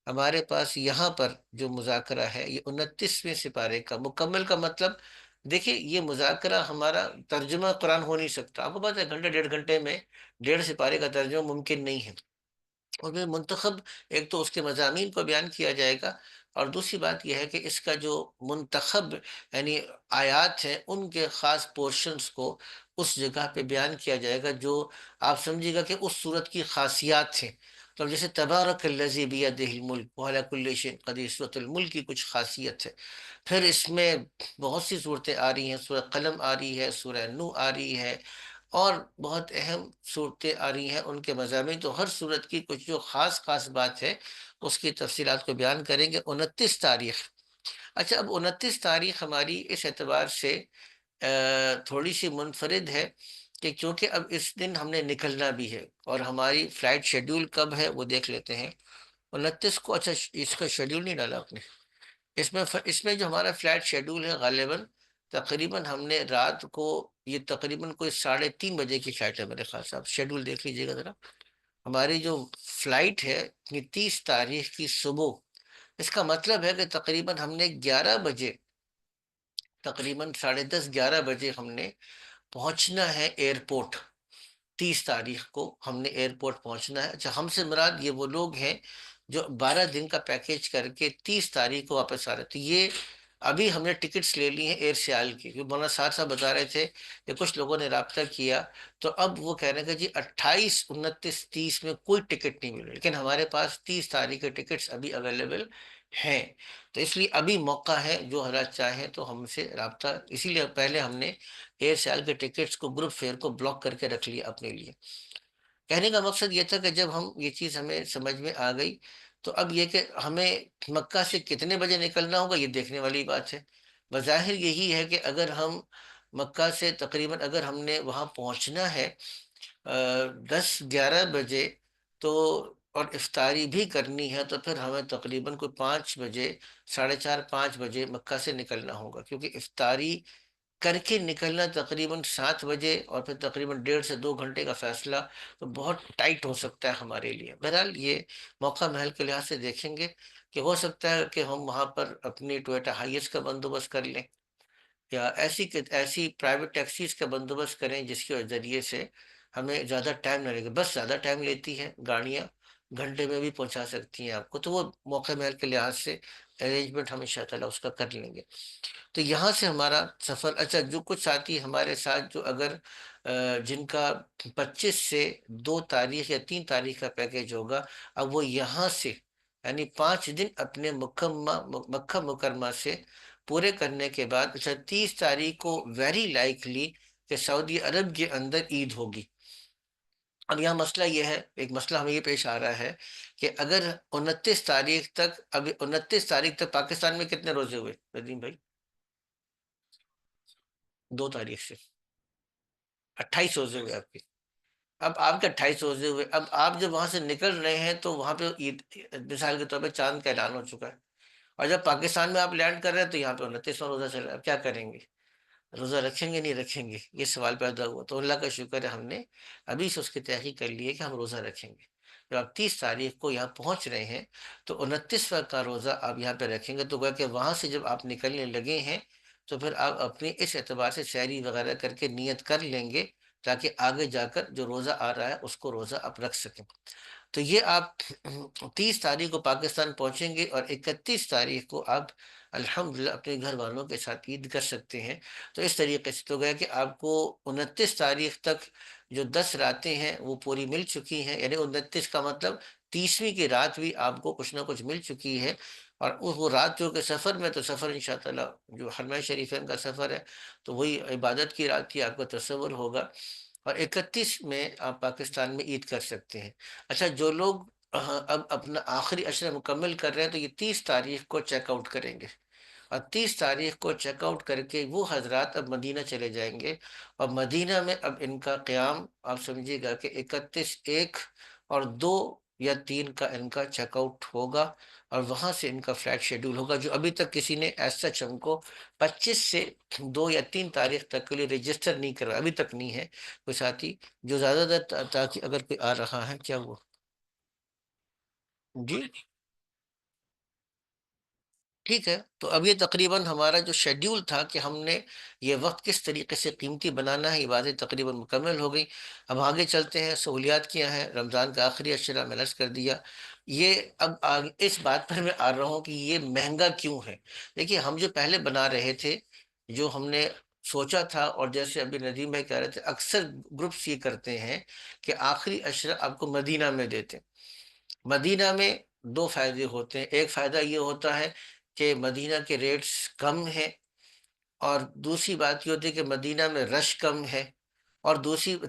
ہمارے پاس یہاں پر جو مذاکرہ ہے یہ 29ویں سپارے کا مکمل کا مطلب، دیکھیں یہ مذاکرہ ہمارا ترجمہ قرآن ہو نہیں سکتا، آپ کو پتہ ہے گھنٹے 1.5 گھنٹے میں 1.5 سپارے کا ترجمہ ممکن نہیں ہے۔ اور میں منتخب ایک تو اس کے مضامین کو بیان کیا جائے گا، اور دوسری بات یہ ہے کہ اس کا جو منتخب یعنی آیات ہیں ان کے خاص پورشنز کو اس جگہ پہ بیان کیا جائے گا جو آپ سمجھے گا کہ اس صورت کی خاصیات ہیں۔ تو جیسے تبارک الذی بیدہ الملک وعلی کل شیء قدیر، سورۃ الملک کی کچھ خاصیت ہے۔ پھر اس میں بہت سی صورتیں آ رہی ہیں، سورہ قلم آ رہی ہے، سورہ نو آ رہی ہے، اور بہت اہم صورتیں آ رہی ہیں، ان کے مضامین، تو ہر صورت کی کچھ جو خاص خاص بات ہے اس کی تفصیلات کو بیان کریں گے 29 تاریخ۔ اچھا، اب 29 تاریخ ہماری اس اعتبار سے تھوڑی سی منفرد ہے کہ چونکہ اب اس دن ہم نے نکلنا بھی ہے، اور ہماری فلائٹ شیڈیول کب ہے وہ دیکھ لیتے ہیں۔ 29 کو، اچھا اس کا شیڈیول نہیں ڈالا آپ نے، اس میں جو ہمارا فلائٹ شیڈیول ہے غالباً تقریباً ہم نے رات کو، یہ تقریباً کوئی 3:30 بجے کی فلائٹ ہے میرے خیال سے، آپ شیڈیول دیکھ لیجیے گا ذرا۔ ہماری جو فلائٹ ہے یہ 30 تاریخ کی صبح، اس کا مطلب ہے کہ تقریباً ہم نے 11 بجے، تقریباً 10:30 11 بجے ہم نے پہنچنا ہے ایئرپورٹ۔ 30 تاریخ کو ہم نے ایئرپورٹ پہنچنا ہے۔ اچھا، ہم سے مراد یہ وہ لوگ ہیں جو 12 دن کا پیکیج کر کے 30 تاریخ کو واپس آ رہے تھے۔ یہ ابھی ہم نے ٹکٹس لے لی ہیں ایئر سیال کی، کیونکہ مولانا صاحب بتا رہے تھے کہ کچھ لوگوں نے رابطہ کیا، تو اب وہ کہہ رہے ہیں کہ جی 28 29 30 میں کوئی ٹکٹ نہیں مل رہی، لیکن ہمارے پاس 30 تاریخ کے ٹکٹس ابھی اویلیبل ہیں۔ تو اس لیے ابھی موقع ہے، جو حضرات چاہیں تو ہم سے رابطہ، اسی لیے پہلے ہم نے ایئر سیال کے ٹکٹس کو، گروپ فیئر کو بلاک کر کے رکھ لیا اپنے لیے۔ کہنے کا مقصد یہ تھا کہ جب ہم یہ چیز ہمیں سمجھ میں آ گئی، تو اب یہ کہ ہمیں مکہ سے کتنے بجے نکلنا ہوگا یہ دیکھنے والی بات ہے۔ بظاہر یہی ہے کہ اگر ہم مکہ سے تقریباً، اگر ہم نے وہاں پہنچنا ہے 10 11 بجے، تو اور افطاری بھی کرنی ہے، تو پھر ہمیں تقریباً کوئی 5 بجے، 4:30 5 بجے مکہ سے نکلنا ہوگا، کیونکہ افطاری کر کے نکلنا تقریباً 7 بجے، اور پھر تقریباً 1.5 سے 2 گھنٹے کا فاصلہ، تو بہت ٹائٹ ہو سکتا ہے ہمارے لیے۔ بہرحال یہ موقع محل کے لحاظ سے دیکھیں گے کہ ہو سکتا ہے کہ ہم وہاں پر اپنی ٹویوٹا ہائیس کا بندوبست کر لیں، یا ایسی پرائیویٹ ٹیکسیز کا بندوبست کریں جس کے ذریعے سے ہمیں زیادہ ٹائم نہ لگے۔ بس زیادہ ٹائم لیتی ہے گاڑیاں، گھنٹے میں بھی پہنچا سکتی ہیں آپ کو، تو وہ موقع محل کے لحاظ سے ارینجمنٹ ہم ان شاء اللہ اس کا کر لیں گے۔ تو یہاں سے ہمارا سفر، اچھا جو کچھ ساتھی ہمارے ساتھ جو اگر جن کا 25 سے 2 تاریخ یا 3 تاریخ کا پیکیج ہوگا، اب وہ یہاں سے یعنی 5 دن اپنے مکہ مکرمہ سے پورے کرنے کے بعد، اچھا 30 تاریخ کو ویری لائکلی کہ سعودی عرب کے اندر عید ہوگی۔ اب یہاں مسئلہ یہ ہے، ایک مسئلہ ہمیں یہ پیش آ رہا ہے کہ اگر 29 تاریخ تک، اب 29 تاریخ تک پاکستان میں کتنے روزے ہوئے ندیم بھائی؟ 2 تاریخ سے 28 روزے ہوئے آپ کے. اب آپ کے 28 روزے ہوئے. اب آپ جب وہاں سے نکل رہے ہیں تو وہاں پہ عید مثال کے طور پہ چاند کا اعلان ہو چکا ہے, اور جب پاکستان میں آپ لینڈ کر رہے ہیں تو یہاں پہ 29واں روزہ چل رہا ہے. اب کیا کریں گے؟ روزہ رکھیں گے نہیں رکھیں گے؟ یہ سوال پیدا ہوا. تو اللہ کا شکر ہے ہم نے ابھی سے اس کی تحقیق کر لی ہے کہ ہم روزہ رکھیں گے. جب آپ 30 تاریخ کو یہاں پہنچ رہے ہیں تو 29واں کا روزہ آپ یہاں پہ رکھیں گے. تو گویا کہ وہاں سے جب آپ نکلنے لگے ہیں تو پھر آپ اپنی اس اعتبار سے سحری وغیرہ کر کے نیت کر لیں گے تاکہ آگے جا کر جو روزہ آ رہا ہے اس کو روزہ آپ رکھ سکیں. تو یہ آپ 30 تاریخ کو پاکستان پہنچیں گے اور 31 تاریخ کو آپ الحمدللہ اپنے گھر والوں کے ساتھ عید کر سکتے ہیں. تو اس طریقے سے تو گیا کہ آپ کو 29 تاریخ تک جو 10 راتیں ہیں وہ پوری مل چکی ہیں. یعنی 29 کا مطلب 30ویں کی رات بھی آپ کو کچھ نہ کچھ مل چکی ہے. اور وہ رات جو کہ سفر میں, تو سفر انشاءاللہ جو حرمین شریفین کا سفر ہے تو وہی عبادت کی رات کی آپ کو تصور ہوگا. اور 31 میں آپ پاکستان میں عید کر سکتے ہیں. اچھا, جو لوگ اب اپنا آخری عشرہ مکمل کر رہے ہیں تو یہ 30 تاریخ کو چیک آؤٹ کریں گے, اور 30 تاریخ کو چیک آؤٹ کر کے وہ حضرات اب مدینہ چلے جائیں گے. اور مدینہ میں اب ان کا قیام آپ سمجھیے گا کہ 31 1 اور 2 یا 3 کا ان کا چیک آؤٹ ہوگا, اور وہاں سے ان کا فلائٹ شیڈول ہوگا, جو ابھی تک کسی نے ایسا ہم کو 25 سے 2 یا 3 تاریخ تک کے لیے رجسٹر نہیں کرا, ابھی تک نہیں ہے کوئی ساتھی جو زیادہ تر تاکہ اگر کوئی آ رہا ہے. کیا وہ جی ٹھیک ہے. تو اب یہ تقریباً ہمارا جو شیڈیول تھا کہ ہم نے یہ وقت کس طریقے سے قیمتی بنانا ہے, یہ باتیں تقریباً مکمل ہو گئی. اب آگے چلتے ہیں. سہولیات کیا ہیں؟ رمضان کا آخری عشرہ میں عرض کر دیا. یہ اب اس بات پر میں آ رہا ہوں کہ یہ مہنگا کیوں ہے. دیکھیے, ہم جو پہلے بنا رہے تھے, جو ہم نے سوچا تھا, اور جیسے ابھی ندیم بھائی کہہ رہے تھے, اکثر گروپس یہ کرتے ہیں کہ آخری عشرہ آپ کو مدینہ میں دیتے. مدینہ میں دو فائدے ہوتے ہیں. ایک فائدہ یہ ہوتا ہے کہ مدینہ کے ریٹس کم ہیں, اور دوسری بات یہ ہوتی ہے کہ مدینہ میں رش کم ہے, اور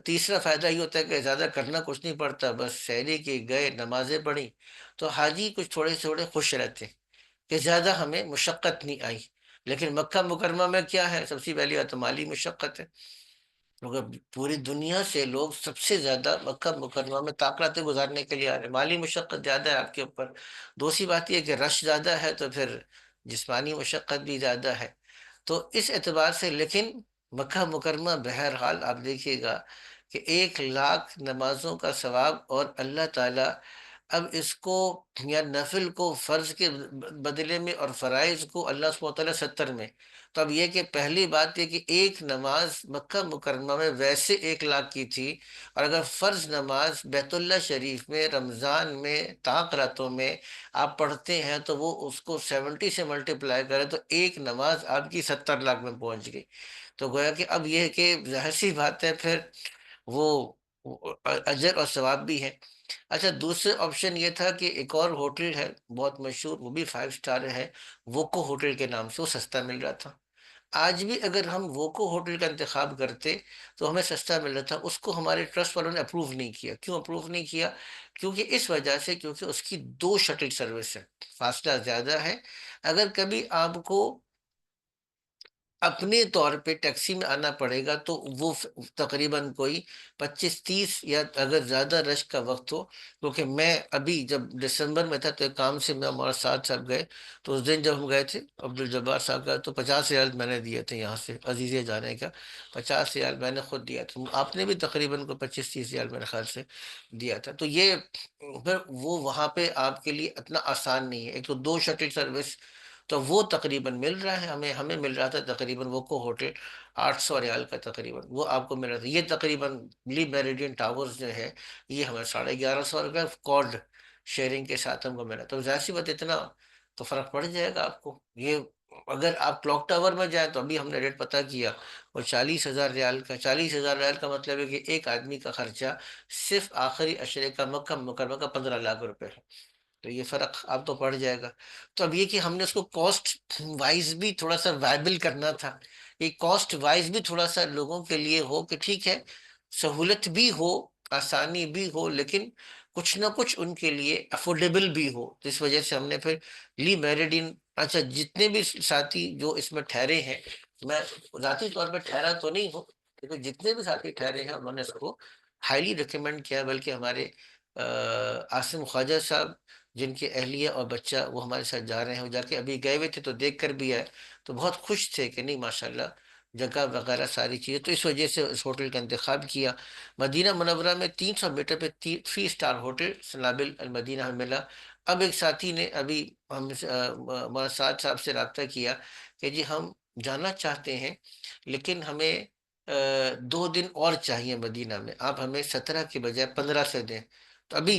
تیسرا فائدہ یہ ہوتا ہے کہ زیادہ کرنا کچھ نہیں پڑتا, بس سحری کی گئے, نمازیں پڑھی, تو حاجی کچھ تھوڑے تھوڑے خوش رہتے ہیں کہ زیادہ ہمیں مشقت نہیں آئی. لیکن مکہ مکرمہ میں کیا ہے؟ سب سے پہلی بات مالی مشقت ہے, کیونکہ پوری دنیا سے لوگ سب سے زیادہ مکہ مکرمہ میں طاقتیں گزارنے کے لیے آ رہے ہیں. مالی مشقت زیادہ ہے آپ کے اوپر. دوسری بات یہ کہ رش زیادہ ہے تو پھر جسمانی مشقت بھی زیادہ ہے. تو اس اعتبار سے لیکن مکہ مکرمہ بہرحال آپ دیکھیے گا کہ 1 لاکھ نمازوں کا ثواب, اور اللہ تعالیٰ اب اس کو یا نفل کو فرض کے بدلے میں اور فرائض کو اللہ سبحانہ وتعالیٰ 70 میں. تو اب یہ کہ پہلی بات یہ کہ ایک نماز مکہ مکرمہ میں ویسے 1 لاکھ کی تھی, اور اگر فرض نماز بیت اللہ شریف میں رمضان میں طاق راتوں میں آپ پڑھتے ہیں تو وہ اس کو 70 سے ملٹیپلائی کریں تو ایک نماز آپ کی 70 لاکھ میں پہنچ گئی. تو گویا کہ اب یہ ہے کہ ظاہر سی بات ہے پھر وہ اجر اور ثواب بھی ہے. اچھا, دوسرے آپشن یہ تھا کہ ایک اور ہوٹل ہے بہت مشہور, وہ بھی 5 اسٹار ہے, ووکو ہوٹل کے نام سے, وہ سستا مل رہا تھا. آج بھی اگر ہم ووکو ہوٹل کا انتخاب کرتے تو ہمیں سستا مل رہا تھا. اس کو ہمارے ٹرسٹ والوں نے اپروو نہیں کیا. کیوں اپروو نہیں کیا؟ کیونکہ اس وجہ سے کیونکہ اس کی 2 شٹل سروس ہے, فاصلہ زیادہ ہے. اگر کبھی آپ کو اپنے طور پہ ٹیکسی میں آنا پڑے گا تو وہ تقریباً کوئی 25-30, یا اگر زیادہ رش کا وقت ہو, کیونکہ میں ابھی جب دسمبر میں تھا تو ایک کام سے میں ہمارا ساتھ صاحب گئے, تو اس دن جب ہم گئے تھے عبدالجبار صاحب کا, تو 50 ریال میں نے دیے تھے یہاں سے عزیزیہ جانے کا. 50 ریال میں نے خود دیا تھا, آپ نے بھی تقریباً کو 25-30 ریال میرے خیال سے دیا تھا. تو یہ پھر وہ وہاں پہ آپ کے لیے اتنا آسان نہیں ہے. ایک تو 2 شٹل سروس, تو وہ تقریباً مل رہا ہے ہمیں مل رہا تھا تقریباً وہ کو ہوٹل 800 ریال کا تقریباً وہ آپ کو مل رہا تھا. یہ تقریباً لی میریڈین ٹاورز جو ہے یہ ہمیں 1150 روپے کوڈ شیئرنگ کے ساتھ ہم کو ملا. تو ظاہر سی بات اتنا تو فرق پڑ جائے گا آپ کو. یہ اگر آپ کلاک ٹاور میں جائیں تو ابھی ہم نے ریٹ پتہ کیا, وہ 40,000 ریال کا. 40,000 ریال کا مطلب ہے کہ ایک آدمی کا خرچہ صرف آخری عشرے کا مکہ مکرمہ کا 15 لاکھ روپے ہے. تو یہ فرق آپ تو پڑ جائے گا. تو اب یہ کہ ہم نے اس کو کاسٹ وائز بھی تھوڑا سا وائبل کرنا تھا, یہ کاسٹ وائز بھی تھوڑا سا لوگوں کے لیے ہو کہ ٹھیک ہے سہولت بھی ہو, آسانی بھی ہو, لیکن کچھ نہ کچھ ان کے لیے افورڈیبل بھی ہو. تو اس وجہ سے ہم نے پھر لی میریڈین. اچھا, جتنے بھی ساتھی جو اس میں ٹھہرے ہیں, میں ذاتی طور پہ ٹھہرا تو نہیں ہوں, کیونکہ جتنے بھی ساتھی ٹھہرے ہیں انہوں نے اس کو ہائیلی ریکمینڈ کیا، بلکہ ہمارے عاصم خواجہ صاحب جن کے اہلیہ اور بچہ وہ ہمارے ساتھ جا رہے ہیں، وہ جا کے ابھی گئے ہوئے تھے تو دیکھ کر بھی آئے، تو بہت خوش تھے کہ نہیں ماشاءاللہ جگہ وغیرہ ساری چیزیں، تو اس وجہ سے اس ہوٹل کا انتخاب کیا۔ مدینہ منورہ میں 300 میٹر پہ 3 اسٹار ہوٹل سنابل المدینہ ہمیں ملا۔ اب ایک ساتھی نے ابھی ہم مولانا سعد صاحب سے رابطہ کیا کہ جی ہم جانا چاہتے ہیں لیکن ہمیں 2 دن اور چاہیے مدینہ میں، آپ ہمیں 17 کے بجائے 15 سے دیں۔ تو ابھی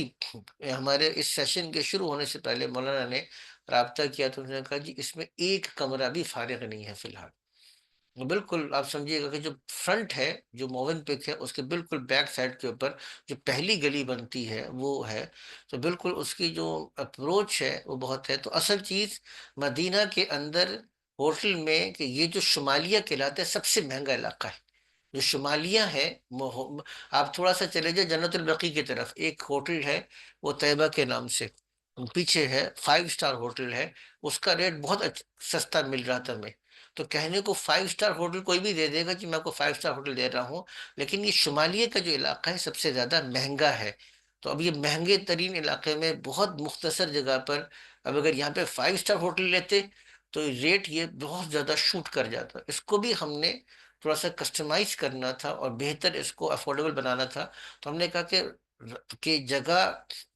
ہمارے اس سیشن کے شروع ہونے سے پہلے مولانا نے رابطہ کیا تو انہوں نے کہا جی اس میں ایک کمرہ بھی فارغ نہیں ہے فی الحال۔ بالکل آپ سمجھیے گا کہ جو فرنٹ ہے، جو موون پک ہے، اس کے بالکل بیک سائڈ کے اوپر جو پہلی گلی بنتی ہے وہ ہے، تو بالکل اس کی جو اپروچ ہے وہ بہت ہے۔ تو اصل چیز مدینہ کے اندر ہوٹل میں کہ یہ جو شمالیہ کہلاتا ہے سب سے مہنگا علاقہ ہے، جو شمالیہ ہے۔ آپ تھوڑا سا چلے جائیں جنت البقیع کی طرف، ایک ہوٹل ہے وہ طیبہ کے نام سے پیچھے ہے، 5 اسٹار ہوٹل ہے، اس کا ریٹ بہت سستا مل رہا تھا ہمیں۔ تو کہنے کو 5 اسٹار ہوٹل کوئی بھی دے دے گا کہ میں آپ کو 5 اسٹار ہوٹل دے رہا ہوں، لیکن یہ شمالیہ کا جو علاقہ ہے سب سے زیادہ مہنگا ہے۔ تو اب یہ مہنگے ترین علاقے میں بہت مختصر جگہ پر اب اگر یہاں پہ 5 اسٹار ہوٹل لیتے تو ریٹ یہ بہت زیادہ شوٹ کر جاتا۔ اس کو بھی ہم نے تھوڑا سا کسٹمائز کرنا تھا اور بہتر اس کو افورڈیبل بنانا تھا، تو ہم نے کہا کہ جگہ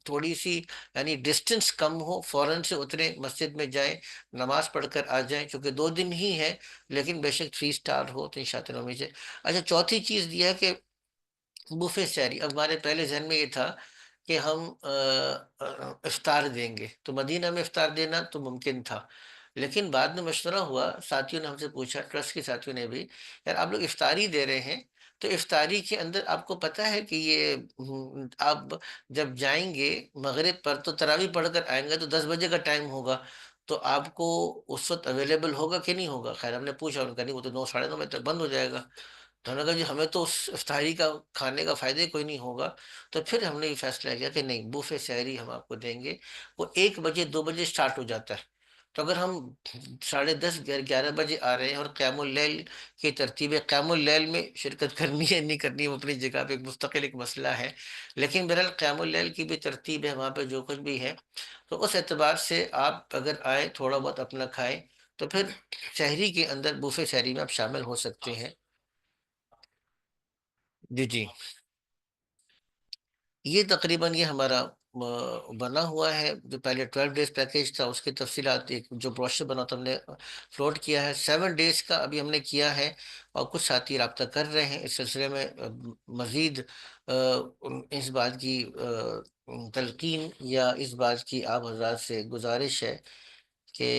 تھوڑی سی یعنی ڈسٹنس کم ہو، فوراً سے اتریں مسجد میں جائیں نماز پڑھ کر آ جائیں، چونکہ 2 دن ہی ہے لیکن بے شک 3 اسٹار ہو تو انشاءاللہ میں سے۔ اچھا چوتھی چیز یہ ہے کہ بوفے سحری، اب ہمارے پہلے ذہن میں یہ تھا کہ ہم افطار دیں گے، تو مدینہ میں افطار دینا تو ممکن تھا، لیکن بعد میں مشورہ ہوا، ساتھیوں نے ہم سے پوچھا، ٹرسٹ کے ساتھیوں نے بھی، یار آپ لوگ افطاری دے رہے ہیں تو افطاری کے اندر آپ کو پتہ ہے کہ یہ آپ جب جائیں گے مغرب پر تو تراویح پڑھ کر آئیں گے تو 10 بجے کا ٹائم ہوگا، تو آپ کو اس وقت اویلیبل ہوگا کہ نہیں ہوگا؟ خیر ہم نے پوچھا، ان کا نہیں، وہ تو 9 ساڑھے 9 بجے تک بند ہو جائے گا۔ تو ہم نے کہا جی ہمیں تو اس افطاری کا کھانے کا فائدہ ہی کوئی نہیں ہوگا، تو پھر ہم نے یہ فیصلہ کیا کہ نہیں بوفے سحری ہم آپ کو دیں گے، وہ 1 بجے 2 بجے سٹارٹ ہو جاتا ہے، تو اگر ہم 10:30 11 بجے آ رہے ہیں اور قیام اللیل کی ترتیب ہے، قیام اللیل میں شرکت کرنی ہے نہیں کرنی ہے وہ اپنی جگہ پہ ایک مستقل ایک مسئلہ ہے، لیکن بہرحال قیام اللیل کی بھی ترتیب ہے وہاں پہ جو کچھ بھی ہے، تو اس اعتبار سے آپ اگر آئے تھوڑا بہت اپنا کھائیں تو پھر شہری کے اندر بوفے شہری میں آپ شامل ہو سکتے ہیں۔ جی جی، یہ تقریباً یہ ہمارا بنا ہوا ہے، جو پہلے 12 ڈیز پیکیج تھا اس کی تفصیلات، ایک جو بروشر بنا تھا ہم نے فلوٹ کیا ہے، 7 ڈیز کا ابھی ہم نے کیا ہے، اور کچھ ساتھی رابطہ کر رہے ہیں اس سلسلے میں۔ مزید اس بات کی تلقین یا اس بات کی آپ حضرات سے گزارش ہے کہ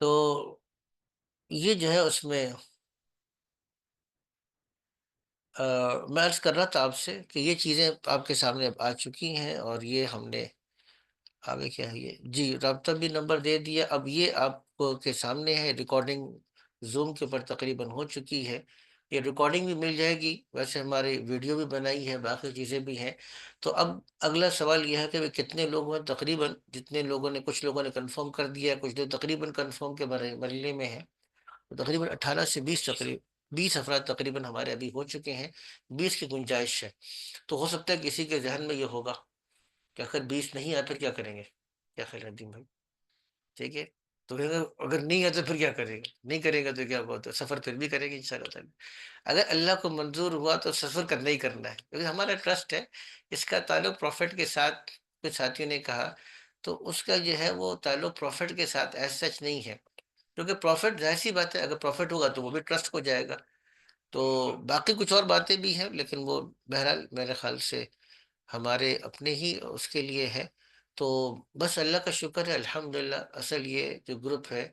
تو یہ جو ہے اس میں میں عرض کر رہا تھا آپ سے کہ یہ چیزیں آپ کے سامنے اب آ چکی ہیں، اور یہ ہم نے آگے کیا ہے، یہ جی رابطہ بھی نمبر دے دیا، اب یہ آپ کو کے سامنے ہے، ریکارڈنگ زوم کے اوپر تقریباً ہو چکی ہے، یہ ریکارڈنگ بھی مل جائے گی، ویسے ہماری ویڈیو بھی بنائی ہے، باقی چیزیں بھی ہیں۔ تو اب اگلا سوال یہ ہے کہ وہ کتنے لوگ ہیں، تقریباً جتنے لوگوں نے، کچھ لوگوں نے کنفرم کر دیا ہے، کچھ لوگ تقریباً کنفرم کے مرحلے میں ہیں، تو تقریباً 18 سے 20 تقریباً 20 افراد تقریباً ہمارے ابھی ہو چکے ہیں، 20 کی گنجائش ہے، تو ہو سکتا ہے کسی کے ذہن میں یہ ہوگا کہ اگر 20 نہیں آئے پھر کیا کریں گے؟ کیا خیال ہے ندیم بھائی؟ ٹھیک ہے، تو اگر نہیں ہے تو پھر کیا کریں گے؟ نہیں کریں گے تو کیا بات ہے، سفر پھر بھی کریں گے انشاءاللہ تعالی، اگر اللہ کو منظور ہوا تو سفر کرنا ہی کرنا ہے، کیونکہ ہمارا ٹرسٹ ہے، اس کا تعلق پروفٹ کے ساتھ، کچھ ساتھیوں نے کہا تو اس کا جو ہے وہ تعلق پروفٹ کے ساتھ ایز سچ نہیں ہے، کیونکہ پروفٹ ظاہر سی بات ہے اگر پروفٹ ہوگا تو وہ بھی ٹرسٹ ہو جائے گا، تو باقی کچھ اور باتیں بھی ہیں لیکن وہ بہرحال میرے خیال سے ہمارے اپنے ہی اس کے لیے ہے، تو بس اللہ کا شکر ہے الحمدللہ۔ اصل یہ جو گروپ ہے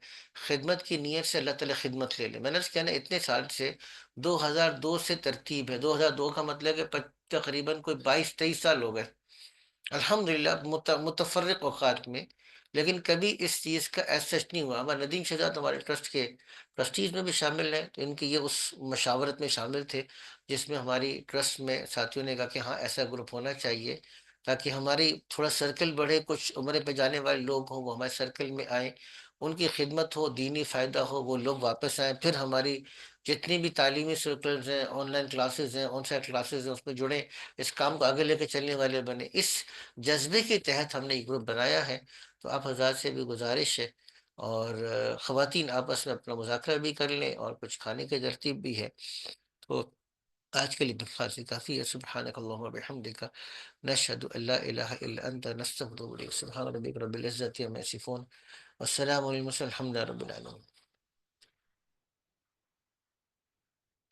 خدمت کی نیت سے اللہ تعالیٰ خدمت لے لے، میں نے کہنا اتنے سال سے 2002 سے ترتیب ہے، 2002 کا مطلب ہے کہ تقریباً کوئی 22-23 سال ہو گئے الحمدللہ، متفرق اوقات میں، لیکن کبھی اس چیز کا ایسا نہیں ہوا۔ ہمارے ندیم شہزاد ہمارے ٹرسٹ کے ٹرسٹیز میں بھی شامل ہیں، تو ان کی یہ اس مشاورت میں شامل تھے جس میں ہماری ٹرسٹ میں ساتھیوں نے کہا کہ ہاں ایسا گروپ ہونا چاہیے، تاکہ ہماری تھوڑا سرکل بڑھے، کچھ عمرے پہ جانے والے لوگ ہوں وہ ہمارے سرکل میں آئیں، ان کی خدمت ہو، دینی فائدہ ہو، وہ لوگ واپس آئیں، پھر ہماری جتنی بھی تعلیمی سرکلز ہیں، آن لائن کلاسز ہیں، آن سائٹ کلاسز ہیں، اس میں جڑیں، اس کام کو آگے لے کے چلنے والے بنے. اس جذبے کے تحت ہم نے یہ گروپ بنایا ہے. تو آپ حضرات سے بھی گزارش ہے، اور خواتین آپس میں اپنا مذاکرہ بھی کر لیں، اور کچھ کھانے کی ترتیب بھی ہے. تو آج کے لیے بس کافی ہے. سبحانک اللہم و بحمدک، نشہد ان لا الہ الا انت، نستغفرک و نتوب الیک. سبحان ربک رب العزت عما یصفون، والسلام علی المرسلین، الحمد للہ رب العالمین.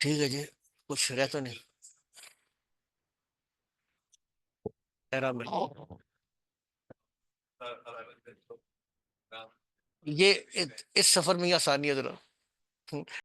ٹھیک ہے جی، کچھ رہ تو نہیں؟ احرام میں یہ اس سفر میں یہ آسانی ہے ذرا.